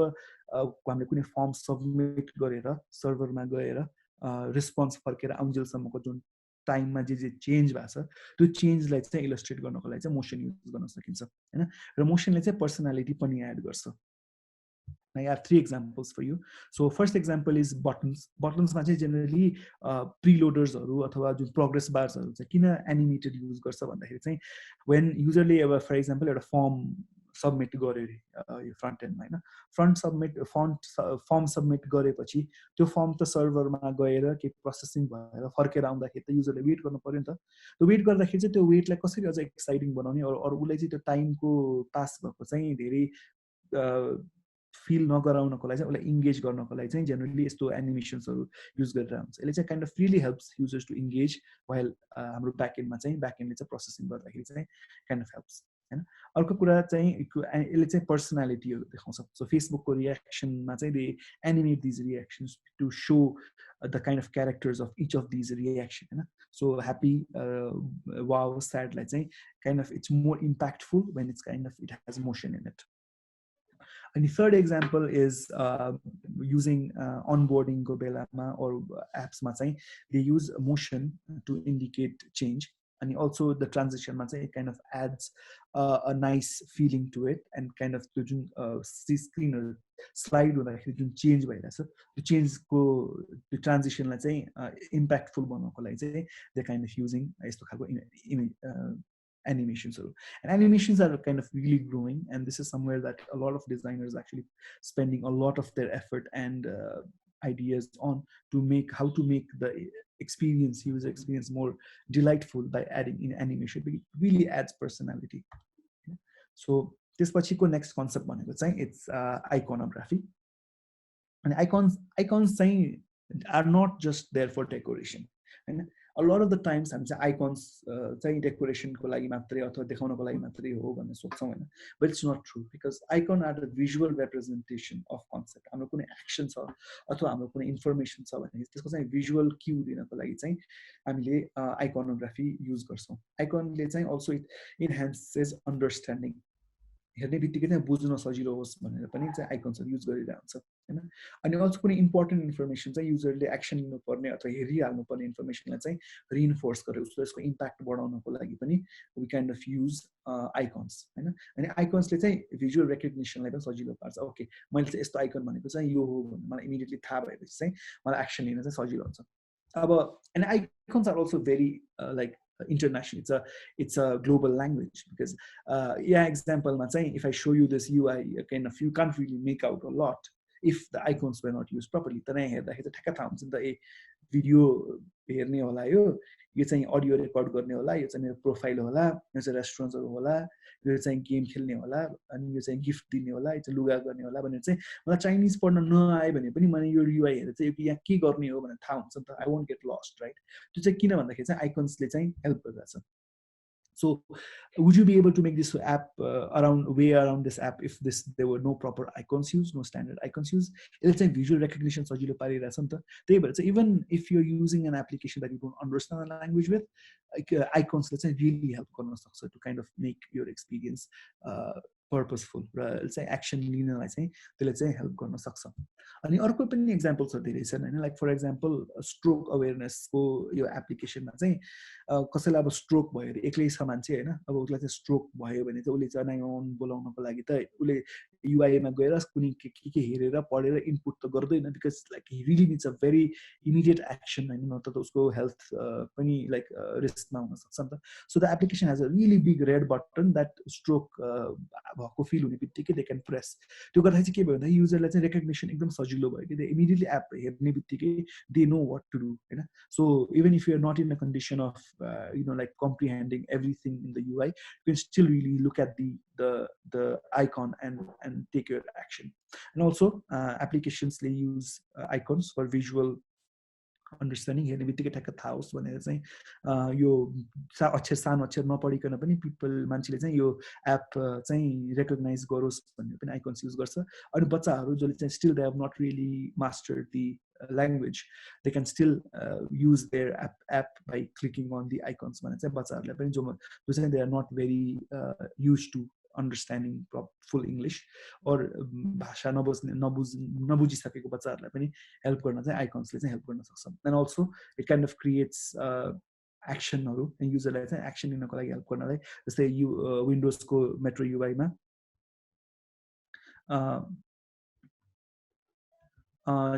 हामीले कुनै फर्म सबमिट गरेर सर्भरमा गएर रिस्पोन्स फर्केर आउन्जेलसम्मको जुन टाइममा जे चेन्ज भएको छ त्यो चेन्जलाई चाहिँ इलस्ट्रेट गर्नको लागि चाहिँ मोसन युज गर्न सकिन्छ होइन. र मोसनले चाहिँ पर्सनालिटी पनि एड गर्छ. I have 3 examples for you. So first example is buttons. Buttons ma चाहिँ generally preloaders haru अथवा जुन progress bars haru चाहिँ किन animated use गर्छ भन्दाखेरि चाहिँ when userले अब for example एउटा form submit गर्यो यो front end मा हैन, form submit गरेपछि त्यो form त सर्भरमा गएर के प्रोसेसिङ भएर फर्केर आउँदाखेरि त युजरले वेट गर्नु पर्यो नि त. त्यो वेट गर्दाखेरि चाहिँ त्यो वेटलाई कसरी अझ एक्साइटिङ बनाउने अरू उलाई चाहिँ त्यो टाइमको पास भएको चाहिँ धेरै फिल नगराउनको लागि चाहिँ उसलाई इन्गेज गर्नको लागि चाहिँ जेनरली यस्तो एनिमेसन्सहरू युज गरेर हुन्छ. यसले चाहिँ kind of really helps users to engage while हाम्रो ब्याकएन्डमा चाहिँ ब्याकएन्डले चाहिँ प्रोसेसिङ गर्दाखेरि चाहिँ काइन्ड अफ हेल्प्स हैन. अर्को कुरा चाहिँ यसले चाहिँ पर्सनालिटीहरू देखाउँछ. सो फेसबुकको रियाक्सनमा चाहिँ they animate these reactions to show the kind of characters of each of these reaction हैन. सो ह्याप्पी वाउ स्याडलाई चाहिँ kind of it's more impactful when it's kind of it has motion in it. And the third example is using onboarding ko belama or apps ma chahi they use motion to indicate change, and also the transition ma chahi it kind of adds a nice feeling to it and kind of jun screen or slide hundakhari jun change bhairacha the change ko the transition la chahi impactful banako लागि चाहिँ they kind of using yesto khalko image animations. And animations are kind of really growing, and this is somewhere that a lot of designers actually spending a lot of their effort and ideas on to make how to make the experience, user experience, more delightful by adding in animation. It really adds personality. So this pachiko next concept bhaneko chai it's iconography. And icons are not just there for decoration. And a lot of the times हामी चाहिँ icons चाहिँ डेकोरेसनको लागि मात्रै अथवा देखाउनको लागि मात्रै हो भन्ने सोच्छौँ हैन. But it's not true, because icon are the visual representation of concept. हाम्रो कुनै एक्सन छ अथवा हाम्रो कुनै इन्फर्मेसन छ भने त्यसको चाहिँ भिजुअल क्यू दिनको लागि चाहिँ हामीले आइकोनोग्राफी युज गर्छौँ. आइकनले चाहिँ also it enhances understanding. हेर्ने बित्तिकै चाहिँ बुझ्न सजिलो होस् भनेर पनि चाहिँ आइकन्सहरू युज गरिरहेको हुन्छ हैन. अनि अल्सो कुनै इम्पोर्टेन्ट इन्फर्मेसन चाहिँ युजरले एक्सन लिनुपर्ने अथवा हेरिहाल्नु पर्ने इन्फर्मेसनलाई चाहिँ रिइन्फोर्स गरेर उसको यसको इम्प्याक्ट बढाउनको लागि पनि we kind of use icons हैन. अनि आइकन्सले चाहिँ भिजुअल रेकग्निसनलाई पनि सजिलो पार्छ. ओके मैले चाहिँ यस्तो आइकन भनेको चाहिँ यो हो भन्ने मलाई इमिडिएटली थाहा भएपछि चाहिँ मलाई एक्सन लिन चाहिँ सजिलो हुन्छ. अब and icons are also very like international. It's a global language, because example if I show you this UI kind of you can't really make out a lot if the icons were not used properly. Then I हेर्दाखेरि चाहिँ ठ्याक्क थाहा हुन्छ नि त video हेर्ने होला यो चाहिँ अडियो रेकर्ड गर्ने होला, यो चाहिँ मेरो प्रोफाइल होला, यो चाहिँ रेस्टुरेन्ट्सहरु होला, यो चाहिँ गेम खेल्ने होला, अनि यो चाहिँ गिफ्ट दिने होला, यो चाहिँ लुगा गर्ने होला भनेर चाहिँ मलाई चाइनिज पढ्न नआए भने पनि मैले यो युआई हेरेर चाहिँ यहाँ के गर्ने हो भनेर थाहा हुन्छ नि त. I won't gate lust right. त्यो चाहिँ किन भन्दाखेरि चाहिँ आइकन्सले चाहिँ हेल्प गरिरहेछ. So would you be able to make this app around this app if there were no proper icons used, no standard icons used? It's a visual recognition. So even if you're using an application that you don't understand the language with, icons let's say really help to kind of make your experience purposeful. Let's say action linear, let's say help गर्न सक्छ. अनि अर्को पनि examples धेरै छन् हैन. Like for example stroke अवेयरनेसको यो एप्लिकेसनमा चाहिँ कसैलाई अब स्ट्रोक भयो अरे एक्लै छ मान्छे हैन, अब उसलाई चाहिँ स्ट्रोक भयो भने चाहिँ उसले चाहिँ 911 बोलाउनको लागि त उसले युआईमा गएर कुनै के हेरेर पढेर इनपुट त गर्दैन, because like he really needs a very immediate action हैन, न त उसको हेल्थ पनि लाइक रिस्कमा हुन सक्छ नि त. So the application has a really big red button that stroke भएको फिल हुने बित्तिकै दे क्यान प्रेस त्यो गर्दाखेरि चाहिँ के भयो भन्दा युजरलाई चाहिँ रेकग्निसन एकदम सजिलो भयो कि दे इमिडिएटली एप हेर्ने बित्तिकै they know what to do होइन so even if you are not in a condition of like comprehending everything in the UI you can still really look at the icon and take your action. And also applications they use icons for visual understanding हेर्ने बित्तिकै ठ्याक्क थाहा होस् भनेर चाहिँ यो अक्षर सानो अक्षर नपढिकन पनि मान्छेले चाहिँ यो एप चाहिँ रेकग्नाइज गरोस् भन्ने पनि आइकन्स युज गर्छ अनि बच्चाहरू जसले चाहिँ still they have not really master the language they can still use their app by clicking on the icons भने चाहिँ बच्चाहरूलाई पनि जो चाहिँ they are not very used to understanding full English or भाषा नबुझिसकेको बच्चाहरूलाई पनि हेल्प गर्न चाहिँ आइकन्सले चाहिँ हेल्प गर्न सक्छ and also it kind of creates एक्सनहरू युजरलाई चाहिँ एक्सन लिनको लागि हेल्प गर्नलाई जस्तै विन्डोजको मेट्रो युआईमा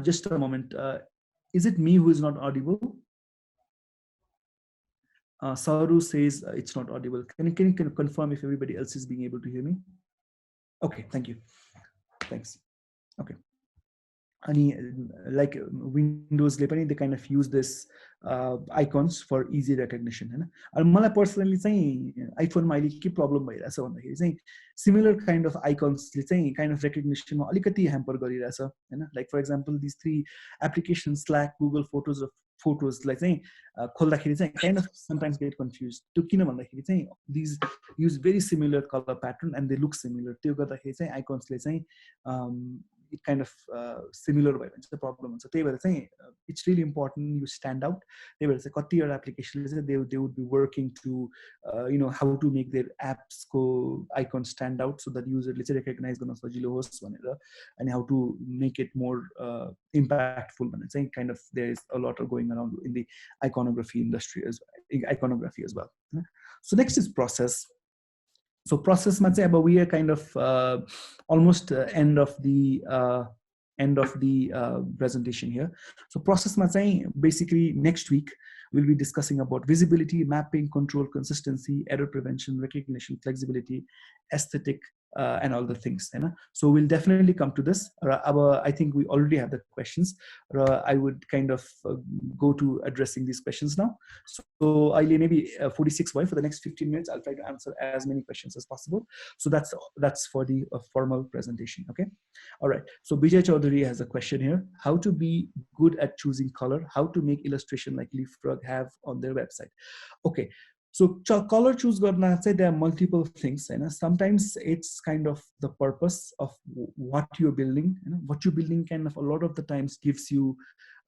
just a moment, is it me who is not audible? Saru says it's not audible. Can you confirm if everybody else is being able to hear me? Okay, thank you. Thanks. Okay. And like Windows, they kind of use this icons for easy recognition. And मलाई personally चाहिँ iPhone मा अहिले के problem भइरहेछ भन्दाखेरि चाहिँ similar kind of icons ले चाहिँ kind of recognition मा अलिकति hamper गरिरहेछ हैन like for example these three applications Slack, Google Photos like चाहिँ खोल्दाखेरि चाहिँ kind of sometimes get confused त्यो किन भन्दाखेरि चाहिँ these use very similar color pattern and they look similar त्यो गर्दाखेरि चाहिँ icons ले चाहिँ it kind of similar भयो भने चाहिँ problem हुन्छ त्यही भएर चाहिँ it's really important you stand out त्यही भएर चाहिँ कतिवटा एप्लिकेसनले चाहिँ they would be working to how to make their apps को icon stand out so that userले चाहिँ recognize गर्न सजिलो होस् भनेर and how to make it more impactful भनेर चाहिँ kind of there is a lot of going around in the iconography industry as well. So next is process. So process ma chai aba we are kind of almost end of the presentation here. So process ma chai basically next week we'll be discussing about visibility, mapping, control, consistency, error prevention, recognition, flexibility, aesthetic, and all the things. So we'll definitely come to this. I think we already have the questions. I would kind of go to addressing these questions now. So I'll maybe 46 for the next 15 minutes. I'll try to answer as many questions as possible. So that's for the formal presentation. Okay. All right. So Bijay Chaudhary has a question here. How to be good at choosing color? How to make illustration like Leapfrog have on their website? Okay. So color choose garna say there are multiple things and sometimes it's kind of the purpose of what you're building what you're building kind of a lot of the times gives you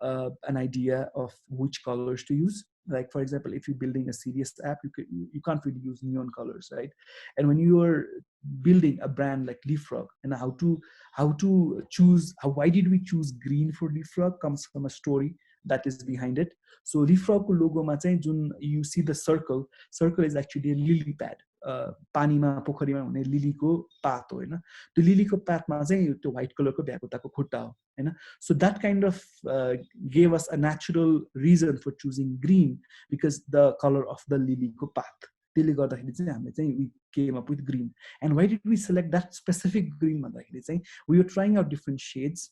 an idea of which colors to use. Like for example, if you're building a serious app, you can't really use neon colors, right? And when you are building a brand like Leapfrog and how to choose why did we choose green for Leapfrog comes from a story that is behind it. So Leapfrog logo ma chahi jun you see the circle is actually a lily pad. पानी मा पोखरीमा हुने लिलीको पात हो हैन त्यो लिलीको पातमा चाहिँ त्यो white कलरको भ्याकुताको खुट्टा हो हैन so that kind of gave us a natural reason for choosing green because the color of the lily ko path त्यसले गर्दाखेरि चाहिँ हामीले चाहिँ we came up with green. And why did we select that specific green भन्दाखेरि चाहिँ we were trying out different shades.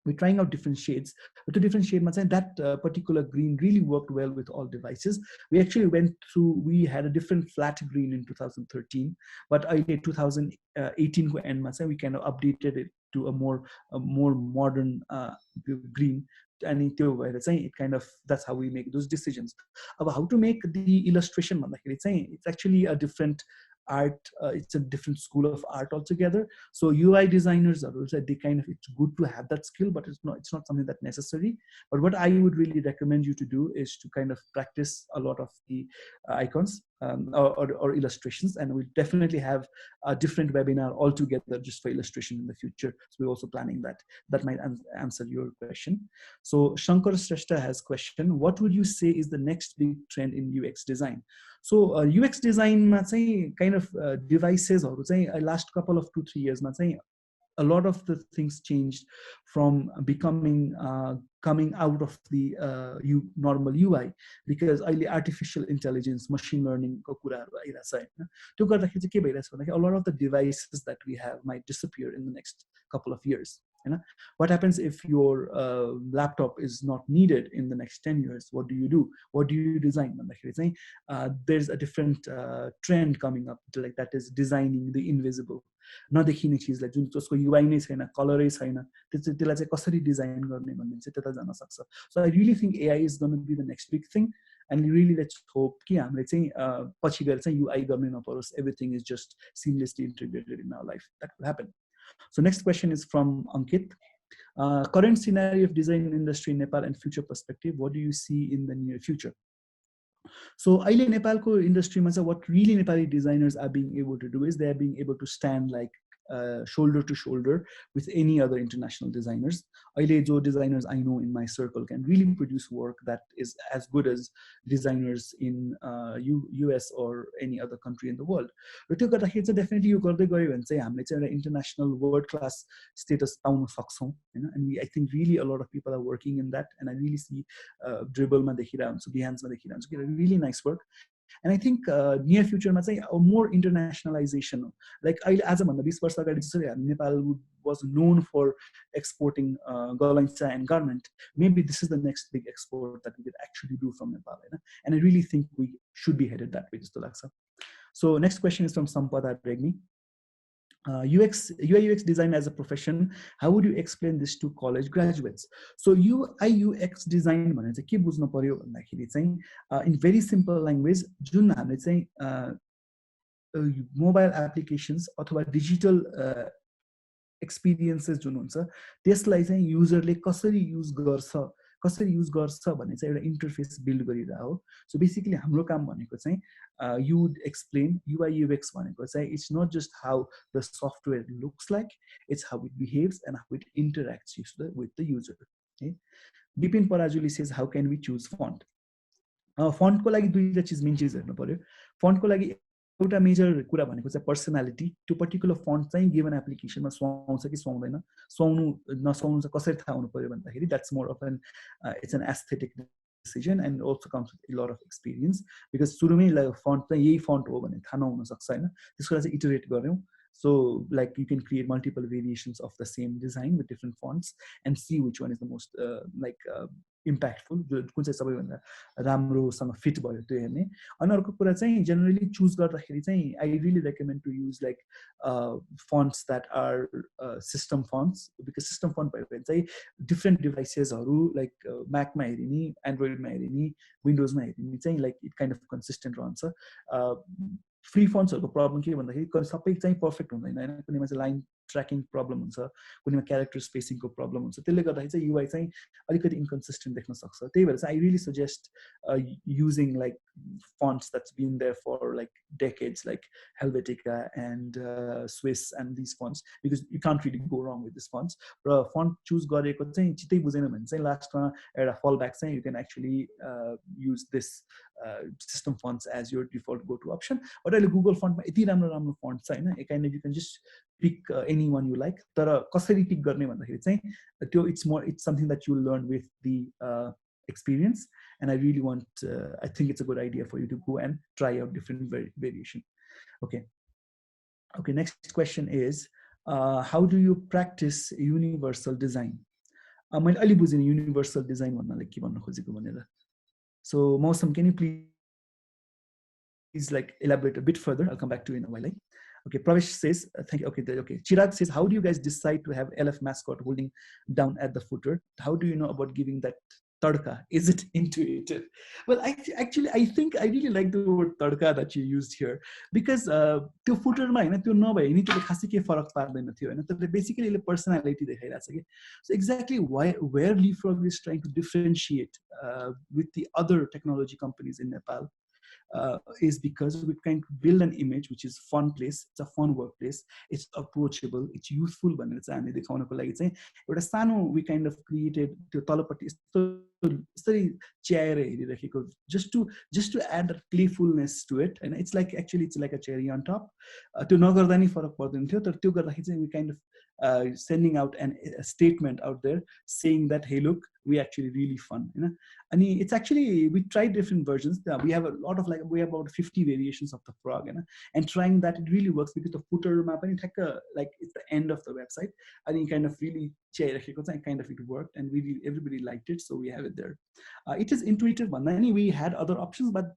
But to different shade that particular green really worked well with all devices. We actually we had a different flat green in 2013, but in 2018 we kind of updated it to a more modern green. And it kind of that's how we make those decisions. About how to make the illustration, it's actually a different art, it's a different school of art altogether. So UI designers are also it's good to have that skill, but it's not something that's necessary. But what I would really recommend you to do is to kind of practice a lot of the icons or illustrations, and we'll definitely have a different webinar altogether just for illustration in the future. So we're also planning that might answer your question. So Shankar Shrestha has a question. What would you say is the next big trend in UX design? So UX design ma kind of devices or last couple of 2-3 years ma a lot of the things changed from becoming coming out of the normal UI, because अहिले artificial intelligence, machine learning को कुराहरु आइरहेछ हैन. त्यो गर्दाखेरि चाहिँ के भइरहेछ भन्दाखेरि a lot of the devices that we have might disappear in the next couple of years. What happens if your laptop is not needed in the next 10 years? What do you do? What do you design? There's a different trend coming up, like that is designing the invisible. नदेखिने चिजलाई जुन जसको UI नै छैन, कलरै छैन, त्यसलाई चाहिँ कसरी design गर्ने भन्ने चाहिँ त्यता जान सक्छ. So I really think AI is gonna be the next big thing, and really let's hope कि हामीले चाहिँ पछि गएर चाहिँ युआई गर्नै नपरोस्, everything is just seamlessly integrated in our life. That will happen. So next question is from Ankit. Current scenario of design industry in Nepal and future perspective, what do you see in the near future? So अहिले नेपालको इन्डस्ट्रीमा चाहिँ what really Nepali designers are being able to do is they are being able to stand like shoulder to shoulder with any other international designers. अहिले जो designers I know in my circle can really produce work that is as good as designers in US or any other country in the world. र त्यो गर्दाखेरि चाहिँ definitely यो गर्दै गयो भने चाहिँ हामीले चाहिँ एउटा international world class status pound सक्छौं हैन. And I think really a lot of people are working in that, and I really see dribble मा देखिरा हुन्छ, Behance मा देखिरा हुन्छ कि really nice work. And I think near future ma chai more internationalization, like as a 20 वर्ष अगाडि जसरी Nepal was known for exporting galaicha and garment, maybe this is the next big export that we could actually do from Nepal, and I really think we should be headed that way jasto लाग्छ. So next question is from Sampada Regni. UI UX design as a profession, how would you explain this to college graduates? So UI UX design भने चाहिँ के बुझ्नु पर्यो भन्दाखेरि चाहिँ in very simple language जुन हामीले चाहिँ मोबाइल एप्लिकेशन्स अथवा डिजिटल एक्सपिरियन्सेस जुन हुन्छ त्यसलाई चाहिँ युजरले कसरी युज गर्छ भन्ने चाहिँ एउटा इन्टरफेस बिल्ड गरिरा हो. सो बेसिकली हाम्रो काम भनेको चाहिँ you would explain UI UX भनेको चाहिँ it's not just how the software looks like, it's how it behaves and how it interacts with the user. Okay? Bipin Parajuli says, how can we choose font? Font को लागि दुईटा चीज main चीज हेर्नु पर्यो. Font को लागि एउटा मेजर कुरा भनेको चाहिँ पर्सनालिटी. त्यो पर्टिकुलर फन्ट चाहिँ गिवन एप्लिकेसनमा सुहाउँछ कि सुहाउँदैन, सुहाउनु नसुहाउनु चाहिँ कसरी थाहा हुनु पर्यो भन्दाखेरि that's more of an it's an aesthetic decision and also comes with a lot of experience, because सुरुमै फन्ट चाहिँ यही फन्ट हो भने थाहा नहुन सक्छ हैन. त्यसको लागि चाहिँ इटरेट गर्यौं. So like you can create multiple variations of the same design with different fonts and see which one is the most impactful, कुन चाहिँ सबैभन्दा राम्रोसँग फिट भयो त्यो हेर्ने. अनि अर्को कुरा चाहिँ जनरली चुज गर्दाखेरि चाहिँ I really recommend to use like fonts that are system fonts, because system font भयो भने चाहिँ different devices-हरु like Mac मा हेरिनी, Android मा हेरिनी, Windows मा हेरिनी चाहिँ like it kind of consistent रहन्छ. फ्री फन्ट्सहरुको प्रब्लम के भन्दाखेरि सबै चाहिँ पर्फेक्ट हुँदैन हैन. कुनैमा चाहिँ लाइन ट्र्याकिङ प्रब्लम हुन्छ, कुनैमा क्यारेक्टर स्पेसिङको प्रब्लम हुन्छ. त्यसले गर्दाखेरि चाहिँ युआई चाहिँ अलिकति इन्कन्सिस्टेन्ट देख्न सक्छ. त्यही भएर चाहिँ I really suggest using like fonts that's been there for like decades, like Helvetica and Swiss and these fonts, because you can't really go wrong with these fonts. But font choose gareko चाहिँ चितै बुझेन भने चाहिँ लास्टमा एउटा fallback चाहिँ you can actually use this system fonts as your default go-to option. But अहिले Google font मा यति राम्रो fonts छ हैन, kind of you can just pick any one you like. तर कसरी pick गर्ने भन्दाखेरि चाहिँ त्यो it's something that you learn with the experience, and I really want I think it's a good idea for you to go and try out different variation. Okay, next question is how do you practice universal design? मैले अलि बुझिन universal design भन्नाले के भन्न खोजेको भनेर. So Mausam, can you please like elaborate a bit further? I'll come back to you in a while. Okay, Pravesh says, thank you. Okay. Chirag says, how do you guys decide to have LF mascot holding down at the footer? How do you know about giving that tadka? Is it intuitive? Well, I think I really like the word tadka that you used here, because त्यो फुटरमा हैन त्यो नभए नि त्यसले खासै के फरक पार्दैन थियो हैन. त्यसले बेसिकली यसले पर्सनालिटी देखाइराछ के. So exactly where Leapfrog is trying to differentiate with the other technology companies in Nepal is because we're trying to build an image which is fun place, it's a fun workplace, it's approachable, it's youthful भनेर चाहिँ हामी देखाउनको लागि चाहिँ एउटा सानो we kind of created त्यो तलपट्टि यस्तो study just to add a playfulness to it, and it's like actually it's like a cherry on top. To nagarda ni farak parदैन थियो तर त्यो गर्दाखेरि चाहिँ we kind of sending out a statement out there saying that hey look, we actually really fun, you know. And it's actually, we tried different versions. We have a lot of we have about 50 variations of the frog, you know, and trying that it really works because the footer map and like it's the end of the website, and you kind of really kind of it worked, and really everybody liked it, so we have it there. It is intuitive one. We had other options, but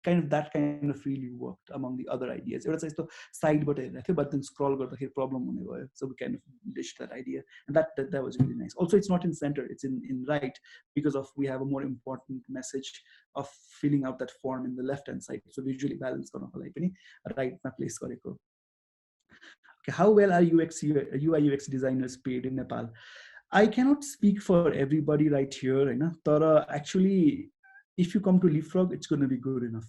that kind of really worked among the other ideas. It was like side but then scroll problem, so we kind of dished that idea, and that was really nice. Also, it's not in center, it's in right, because of we have a more important message of filling out that form in the left hand side, so visually balance right place. Okay, how well are UI UX designers paid in Nepal? I cannot speak for everybody right here, you know. But actually, if you come to Leapfrog, it's going to be good enough.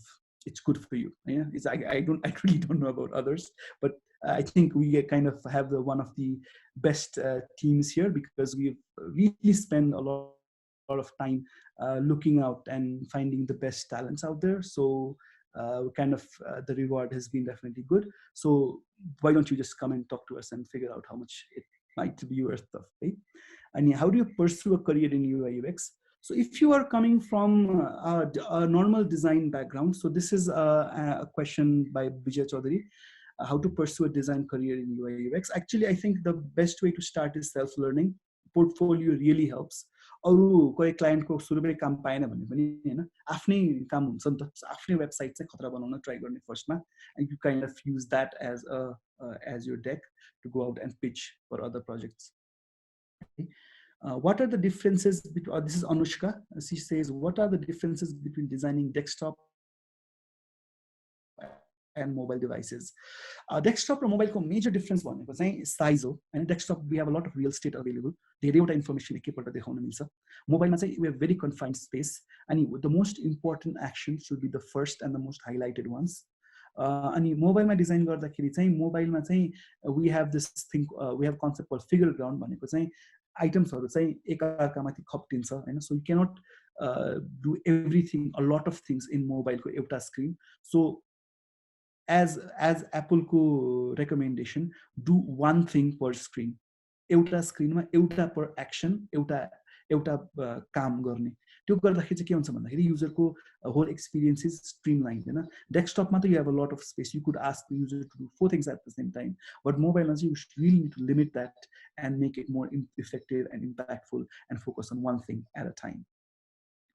It's good for you. Yeah, I really don't know about others, but I think we kind of have one of the best teams here, because we've really spent a lot of time looking out and finding the best talents out there. So the reward has been definitely good. So why don't you just come and talk to us and figure out how much it might be worth of, right? And how do you pursue a career in UI UX? So if you are coming from a normal design background, so this is a question by Vijay Chaudhary, how to pursue a design career in UI UX. Actually, I think the best way to start is self-learning. Portfolio really helps. अरू कोही क्लाइन्टको सुरुमै काम पाएन भने पनि हैन, आफ्नै काम हुन्छ नि त, आफ्नै वेबसाइट चाहिँ खतरा बनाउन ट्राई गर्ने फर्स्टमा, and you kind of use that as your deck to go out and pitch for other projects. Okay. What are the differences between, this is Anushka, she says, what are the differences between designing desktop and mobile devices? Desktop and mobile ko major difference भनेको चाहिँ size हो, and desktop we have a lot of real estate available, धेरैवटा information एकैपल्ट देखाउन मिल्छ. मोबाइलमा चाहिँ we have very confined space, and the most important action should be the first and the most highlighted ones. अनि मोबाइलमा design गर्दाखेरि चाहिँ मोबाइलमा चाहिँ we have this thing, we have concept called figure ground भनेको चाहिँ आइटम्सहरु चाहिँ एकअर्कामाथि खप्टिन्छ हैन. So you cannot do everything, a lot of things in mobile को एउटा screen. So as Apple को recommendation, do one thing per screen. एउटा स्क्रिनमा एउटा per action, एउटा काम गर्ने. त्यो गर्दाखेरि चाहिँ के हुन्छ भन्दाखेरि युजरको whole experience is streamlined, हैन. डेस्कटपमा त you have a lot of space, you could ask the user to do 4 things at the same time, but mobile मा चाहिँ you should really need to limit that and make it more effective and impactful and focus on one thing at a time.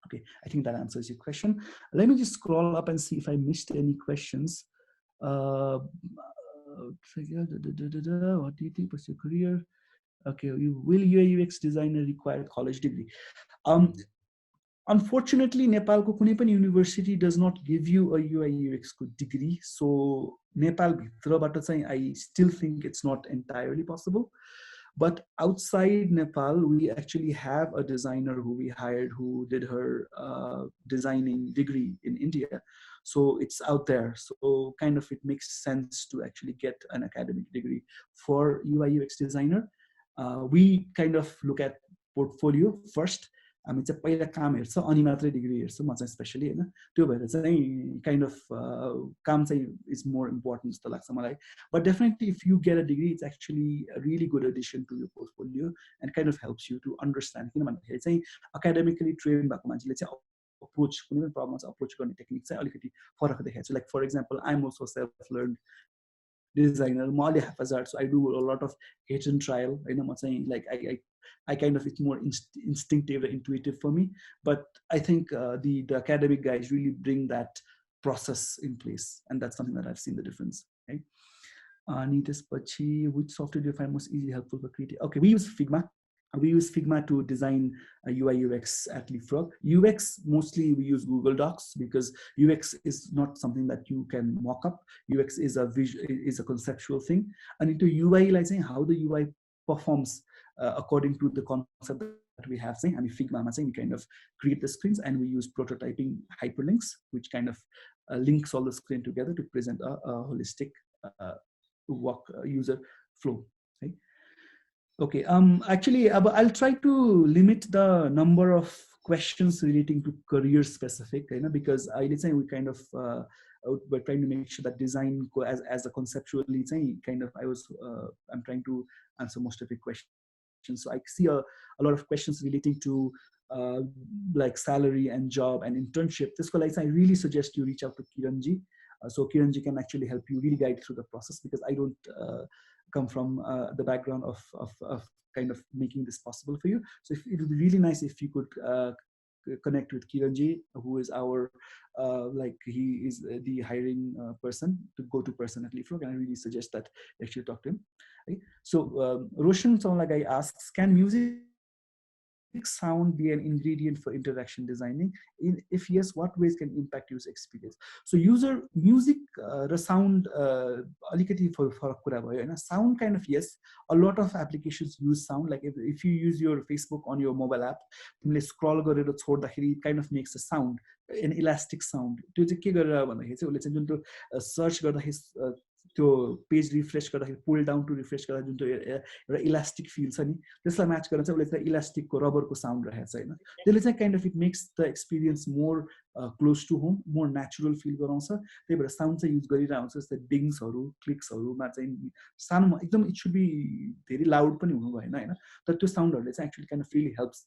Okay, I think that answers your question. Let me just scroll up and see if I missed any questions. What do you think was your career? Okay, will UI UX designer require college degree? Unfortunately, Nepalको कुनै पनि university does not give you a UI UX degree. So Nepal भित्रबाट चाहिँ I still think it's not entirely possible. But outside Nepal, we actually have a designer who we hired who did her designing degree in India. So it's out there. So kind of it makes sense to actually get an academic degree for UI UX designer. We kind of look at portfolio first. हामी चाहिँ पहिला काम हेर्छ अनि मात्रै degree हेर्छ म चाहिँ स्पेशली हैन. त्यो भएर चाहिँ काइन्ड अफ काम चाहिँ इज मोर इम्पोर्टेन्ट जस्तो लाग्छ मलाई. But definitely if you get a degree it's actually a really good addition to your portfolio and kind of helps you to understand. किन भन्दाखेरि चाहिँ एकाडेमिकली ट्रेन भएको मान्छेले चाहिँ अप्रोच कुनै पनि प्रब्लम चाहिँ अप्रोच गर्ने टेक्निक चाहिँ अलिकति फरक देखाएको छ. Like for example I am also self learn designer, म अलि haphazard, so I do a lot of hit and trial, हैन. म चाहिँ like I kind of, it's more instinctive and intuitive for me, but I think the academic guys really bring that process in place, and that's something that I've seen the difference, right? Which software do you find most easy, helpful for creating? Okay, we use Figma. We use Figma to design UI UX at Leapfrog. UX, mostly we use Google Docs because UX is not something that you can mock up. UX is a conceptual thing. And into UI, like saying how the UI performs according to the concept that we have. Saying, I mean, Figma, we kind of create the screens and we use prototyping hyperlinks, which kind of links all the screen together to present a holistic user flow. Right? Okay, actually, I'll try to limit the number of questions relating to career specific, because let's say we kind of we're trying to make sure that design as a conceptually kind of I'm trying to answer most of your questions. So I see a lot of questions relating to like salary and job and internship. This like I really suggest you reach out to Kiranji. So Kiranji can actually help you really guide through the process, because I don't come from the background of kind of making this possible for you. So it would be really nice if you could connect with Kiranji, who is our like he is the hiring person to go to person at Leapfrog, and I really suggest that you actually talk to him. Okay? So Roshan Sonlagai asks, can music sound be an ingredient for interaction designing? If yes, what ways can impact user experience? So music raw sound अलिकति फरक कुरा भयो हैन. Sound kind of yes, a lot of applications use sound. Like if you use your Facebook on your mobile app, तिमीले scroll गरेर छोड्दाखेरि it kind of makes a sound, an elastic sound. त्यो चाहिँ के गरेर भन्दाखेरि चाहिँ उसले चाहिँ जुन त्यो सर्च गर्दाखेरि त्यो पेज रिफ्रेश गर्दाखेरि पुल डाउन टु रिफ्रेश गर्दा जुन त्यो एउटा इलास्टिक फिल छ नि, त्यसलाई म्याच गर्न चाहिँ उसले चाहिँ इलास्टिकको रबरको साउन्ड राखेको छ हैन. त्यसले चाहिँ kind of it makes the experience more close to home, more natural feel गराउँछ. त्यही भएर साउन्ड चाहिँ युज गरिरहेको हुन्छ. जस्तै डिङ्सहरू क्लिक्सहरूमा चाहिँ सानोमा एकदम इट सुड बी धेरै लाउड पनि हुनु भएन हैन, तर त्यो साउन्डहरूले चाहिँ actually kind of really helps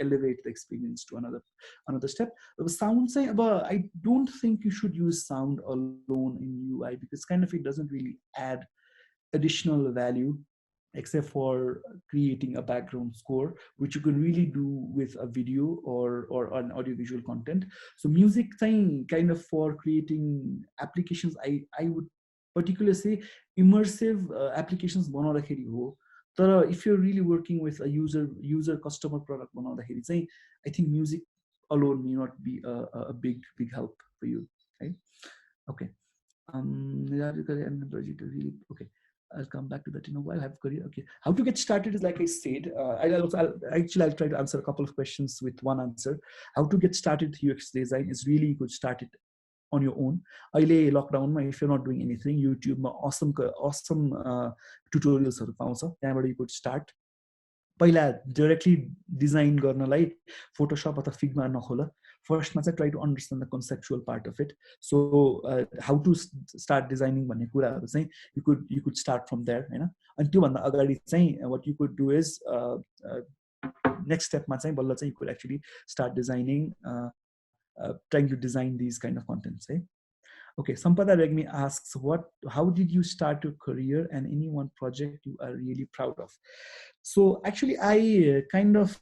elevate the experience to another step. अब साउन्ड चाहिँ अब I don't think you should use sound alone in UI, because kind of it doesn't really add additional value except for creating a background score, which you can really do with a video or an audiovisual content. So music thing kind of for creating applications, I would particularly say immersive applications बनाउँदाखेरि हो. तर if you're really working with a user customer product बनाउँदाखेरि चाहिँ I think music alone may not be a big help for you, right? Okay. Okay, I'll come back to that in a while. I have career. Okay, how to get started is like I said. I'll try to answer a couple of questions with one answer. How to get started with UX design is really you could start it on your own. अहिले lockdown, if you're not doing anything, YouTube awesome tutorials त्यहाँबाट you could start. पहिला directly design गर्नलाई Photoshop अथवा Figma नखोला. First, try to understand the conceptual part of it. So, how to start designing भन्ने कुराहरु चाहिँ you could start from there, हैन. अनि त्यो भन्दा अगाडि चाहिँ what you could do is next step मा चाहिँ बल्ल चाहिँ you could actually start designing, trying to design these kind of contents, right? Okay, Sampada Regmi asks, how did you start your career and any one project you are really proud of? So actually, I kind of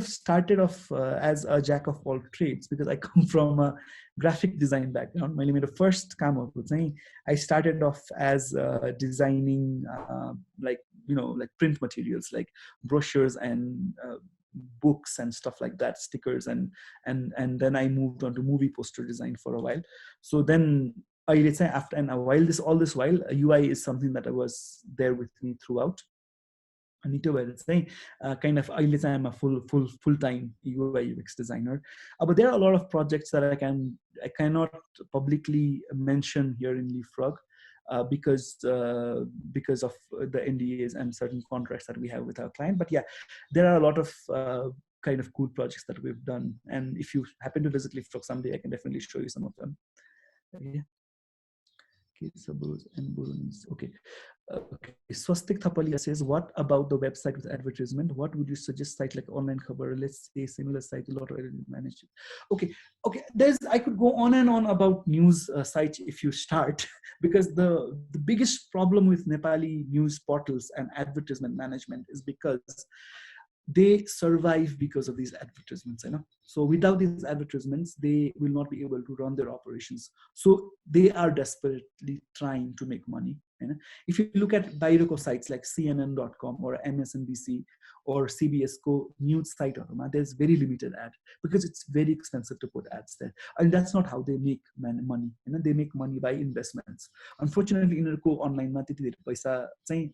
started off as a jack of all trades, because I come from a graphic design background. My first काम I started off as designing like print materials like brochures and books and stuff like that, stickers, and then I moved on to movie poster design for a while. So then I say after and a while all this while UI is something that was there with me throughout. And it's kind of I'm a full-time UI UX designer. But there are a lot of projects that I cannot publicly mention here in Leapfrog because of the NDAs and certain contracts that we have with our client. But yeah, there are a lot of kind of cool projects that we've done. And if you happen to visit Leapfrog someday, I can definitely show you some of them. Okay. Okay. Okay. Swastik Thapalia says, what about the website with advertisement? What would you suggest? Site like online cover, let's say similar site, a lot of managed. Okay. I could go on and on about news sites if you start, because the biggest problem with Nepali news portals and advertisement management is because they survive because of these advertisements. So without these advertisements, they will not be able to run their operations. So they are desperately trying to make money. If you look at Bairoko sites like CNN.com or MSNBC or CBS news site, there's very limited ad because it's very expensive to put ads there. And that's not how they make money. They make money by investments. Unfortunately, in online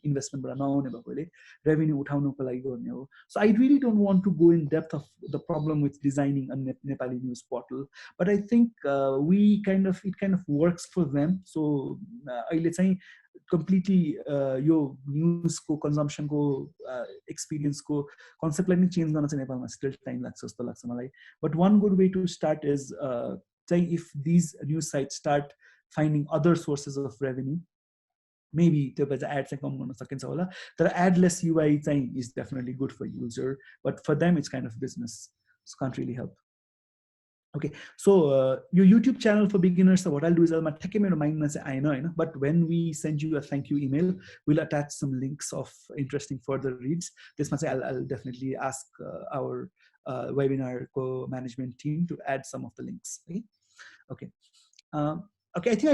investment revenue. So I really don't want to go in depth of the problem with designing a Nepali news portal, but I think it kind of works for them. So let's say completely यो न्युजको कन्जम्सनको एक्सपिरियन्सको कन्सेप्टलाई नै change गर्न चाहिँ नेपालमा still time लाग्छ जस्तो लाग्छ मलाई but one good way to start is चाहिँ if these news site start finding other sources of revenue maybe त्यो भएर एड चाहिँ कम गर्न सकिन्छ होला तर एडलेस युआई चाहिँ is definitely good for user but for them it's kind of business can't really help Okay, so your YouTube channel for beginners, so what I'll do is I'll take my mind and say I know, but when we send you a thank you email, we'll attach some links of interesting further reads. This much I'll definitely ask our webinar co-management team to add some of the links. Okay. Okay, I think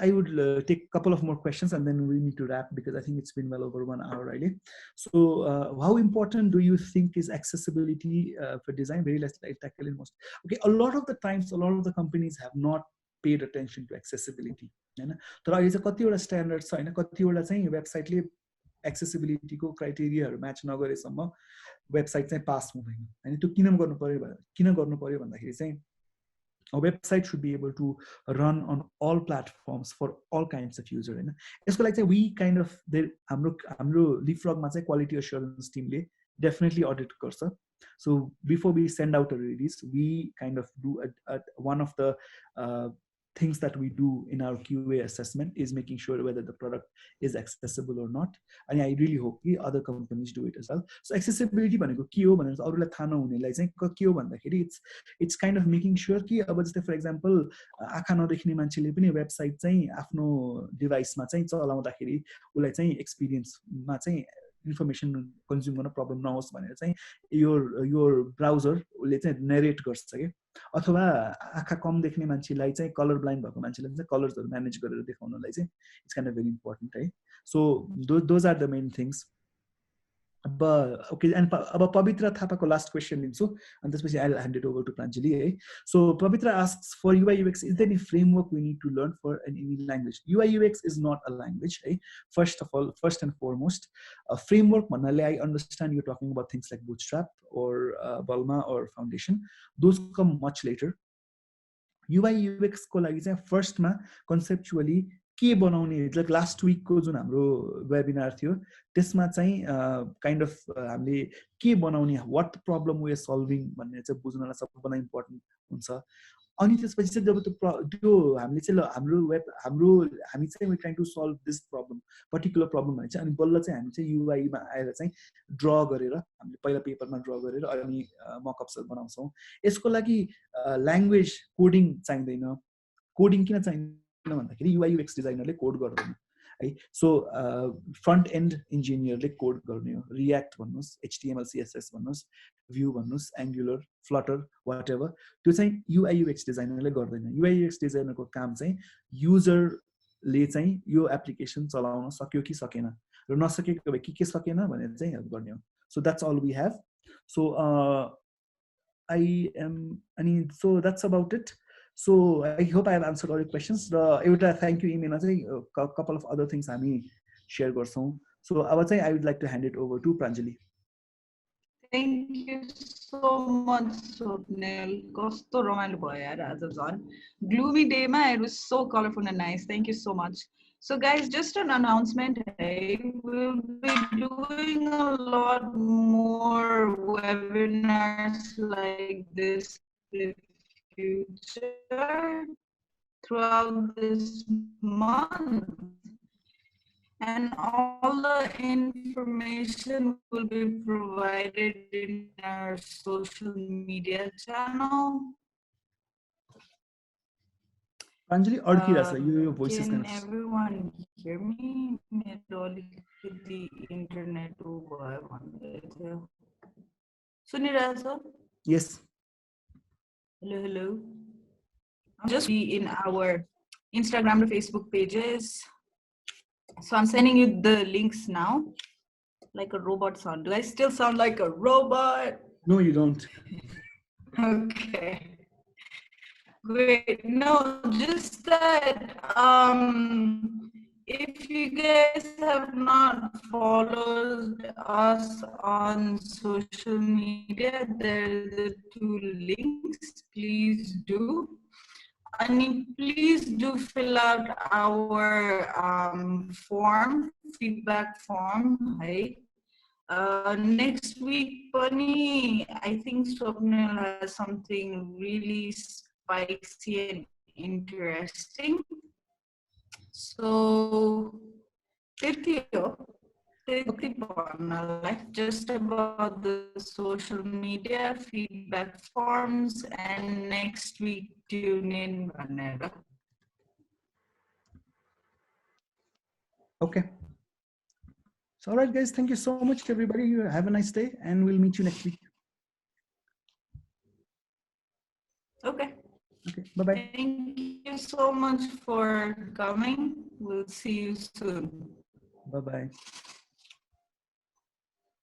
I would take a couple of more questions and then we need to wrap because I think it's been well over 1 hour already. So how important do you think is accessibility for design? Very less I tackle in most. Okay, a lot of the times, a lot of the companies have not paid attention to accessibility. तर अहिले चाहिँ कतिवटा standard छ हैन कतिवटा चाहिँ वेबसाइटले एक्सेसिबिलिटीको क्राइटेरियाहरु match नगरेसम्म website चाहिँ पास हुँदैन हैन त्यो किन गर्नु पर्यो भन्दाखेरि चाहिँ a website should be able to run on all platforms for all kinds of user हैन यसको लागि चाहिँ we kind of हाम्रो Leapfrog मा चाहिँ quality assurance team ले definitely audit गर्छ so before we send out a release we kind of do one of the things that we do in our QA assessment is making sure whether the product is accessible or not and I really hope other companies do it as well so accessibility भनेको के हो भनेर अरूलाई थाहा नहुनेलाई चाहिँ के हो भन्दाखेरि it's kind of making sure कि अब जस्तै फर एक्जाम्पल आँखा नदेख्ने मान्छेले पनि वेबसाइट चाहिँ आफ्नो डिभाइसमा चाहिँ चलाउँदाखेरि उलाई चाहिँ एक्सपिरियन्समा चाहिँ इन्फर्मेसन कन्ज्युम गर्न प्रब्लम नहोस् भनेर चाहिँ यो ब्राउजरले चाहिँ नरेट गर्छ के अथवा आँखा कम देख्ने मान्छेलाई चाहिँ कलर ब्लाइन्ड भएको मान्छेलाई चाहिँ कलर्सहरु म्यानेज गरेर देखाउनलाई चाहिँ it's kind of very important है so those are the main things okay and अब पवित्र थापाको लास्ट क्वेशन लिन्छु अनि त्यसपछि I'll hand it over to Pranjali है so Pavitra asks for UI UX is there any framework we need to learn for any language UI UX is not a language है first and foremost a framework भन्नाले I understand you're talking about things like Bootstrap or Bulma or Foundation those come much later UI UX को लागि चाहिँ first मा conceptually के बनाउने like last week को जुन हाम्रो वेबिनार थियो त्यसमा चाहिँ काइन्ड अफ हामीले के बनाउने what problem we are solving भन्ने चाहिँ बुझ्नलाई सबैभन्दा इम्पोर्टेन्ट हुन्छ अनि त्यसपछि चाहिँ जब त्यो हामीले चाहिँ हामी चाहिँ we trying to solve this problem particular problem भने चाहिँ अनि बल्ल चाहिँ हामी चाहिँ युआई मा आएर चाहिँ ड्र गरेर हामीले पहिला पेपरमा ड्र गरेर अनि मकअप्सहरु बनाउँछौं यसको लागि ल्याङ्ग्वेज कोडिङ चाहिँदैन कोडिङ किन चाहिँदैन भन्दाखेरि युआई युएक्स डिजाइनरले कोड गर्दैन है सो फ्रन्ट एन्ड इन्जिनियरले कोड गर्ने हो रिएक्ट भन्नुस् एचटीएमएल सीएसएस भन्नुस् भ्यू भन्नुस् एंगुलर फ्लटर व्हाटएभर त्यो चाहिँ युआई युएक्स डिजाइनरले गर्दैन युआई युएक्स डिजाइनरको काम चाहिँ युजरले चाहिँ यो एप्लिकेसन चलाउन सक्यो कि सकेन र नसकेको भए के सकेन भनेर चाहिँ हेल्प गर्ने हो so that's all we have so so that's about it so I hope I have answered all your questions एउटा thank you email चाहिँ a couple of other things हामी share गर्छौं so I would like to hand it over to Pranjali. Thank you so much Swapnil कस्तो रमाइलो भयो यार आज झन् gloomy day ma it was so colorful and nice thank you so much so guys just an announcement hey we'll be doing a lot more webinars like this in future throughout this month and all the information will be provided in our social media channel. Pranjali अड्किरा छ यो voice is Can everyone hear me? मेरो अलिकति internet भयो भन्दै थियो सुनिरहेछ Yes. Hello just be in our Instagram and Facebook pages so I'm sending you the links now like a robot sound do I still sound like a robot No you don't. Okay great no just that if you guys have not followed us on social media there are the 2 links please do And please do fill out our form, feedback form, right? Next week, Bunny, I think Swapnil has something really spicy and interesting. So, just about the social media feedback forms, and next week tune in. Okay. So, all right, guys, thank you so much, everybody. You have a nice day, and we'll meet you next week. Okay. Okay, bye-bye. Thank you so much for coming. We'll see you soon. Bye-bye.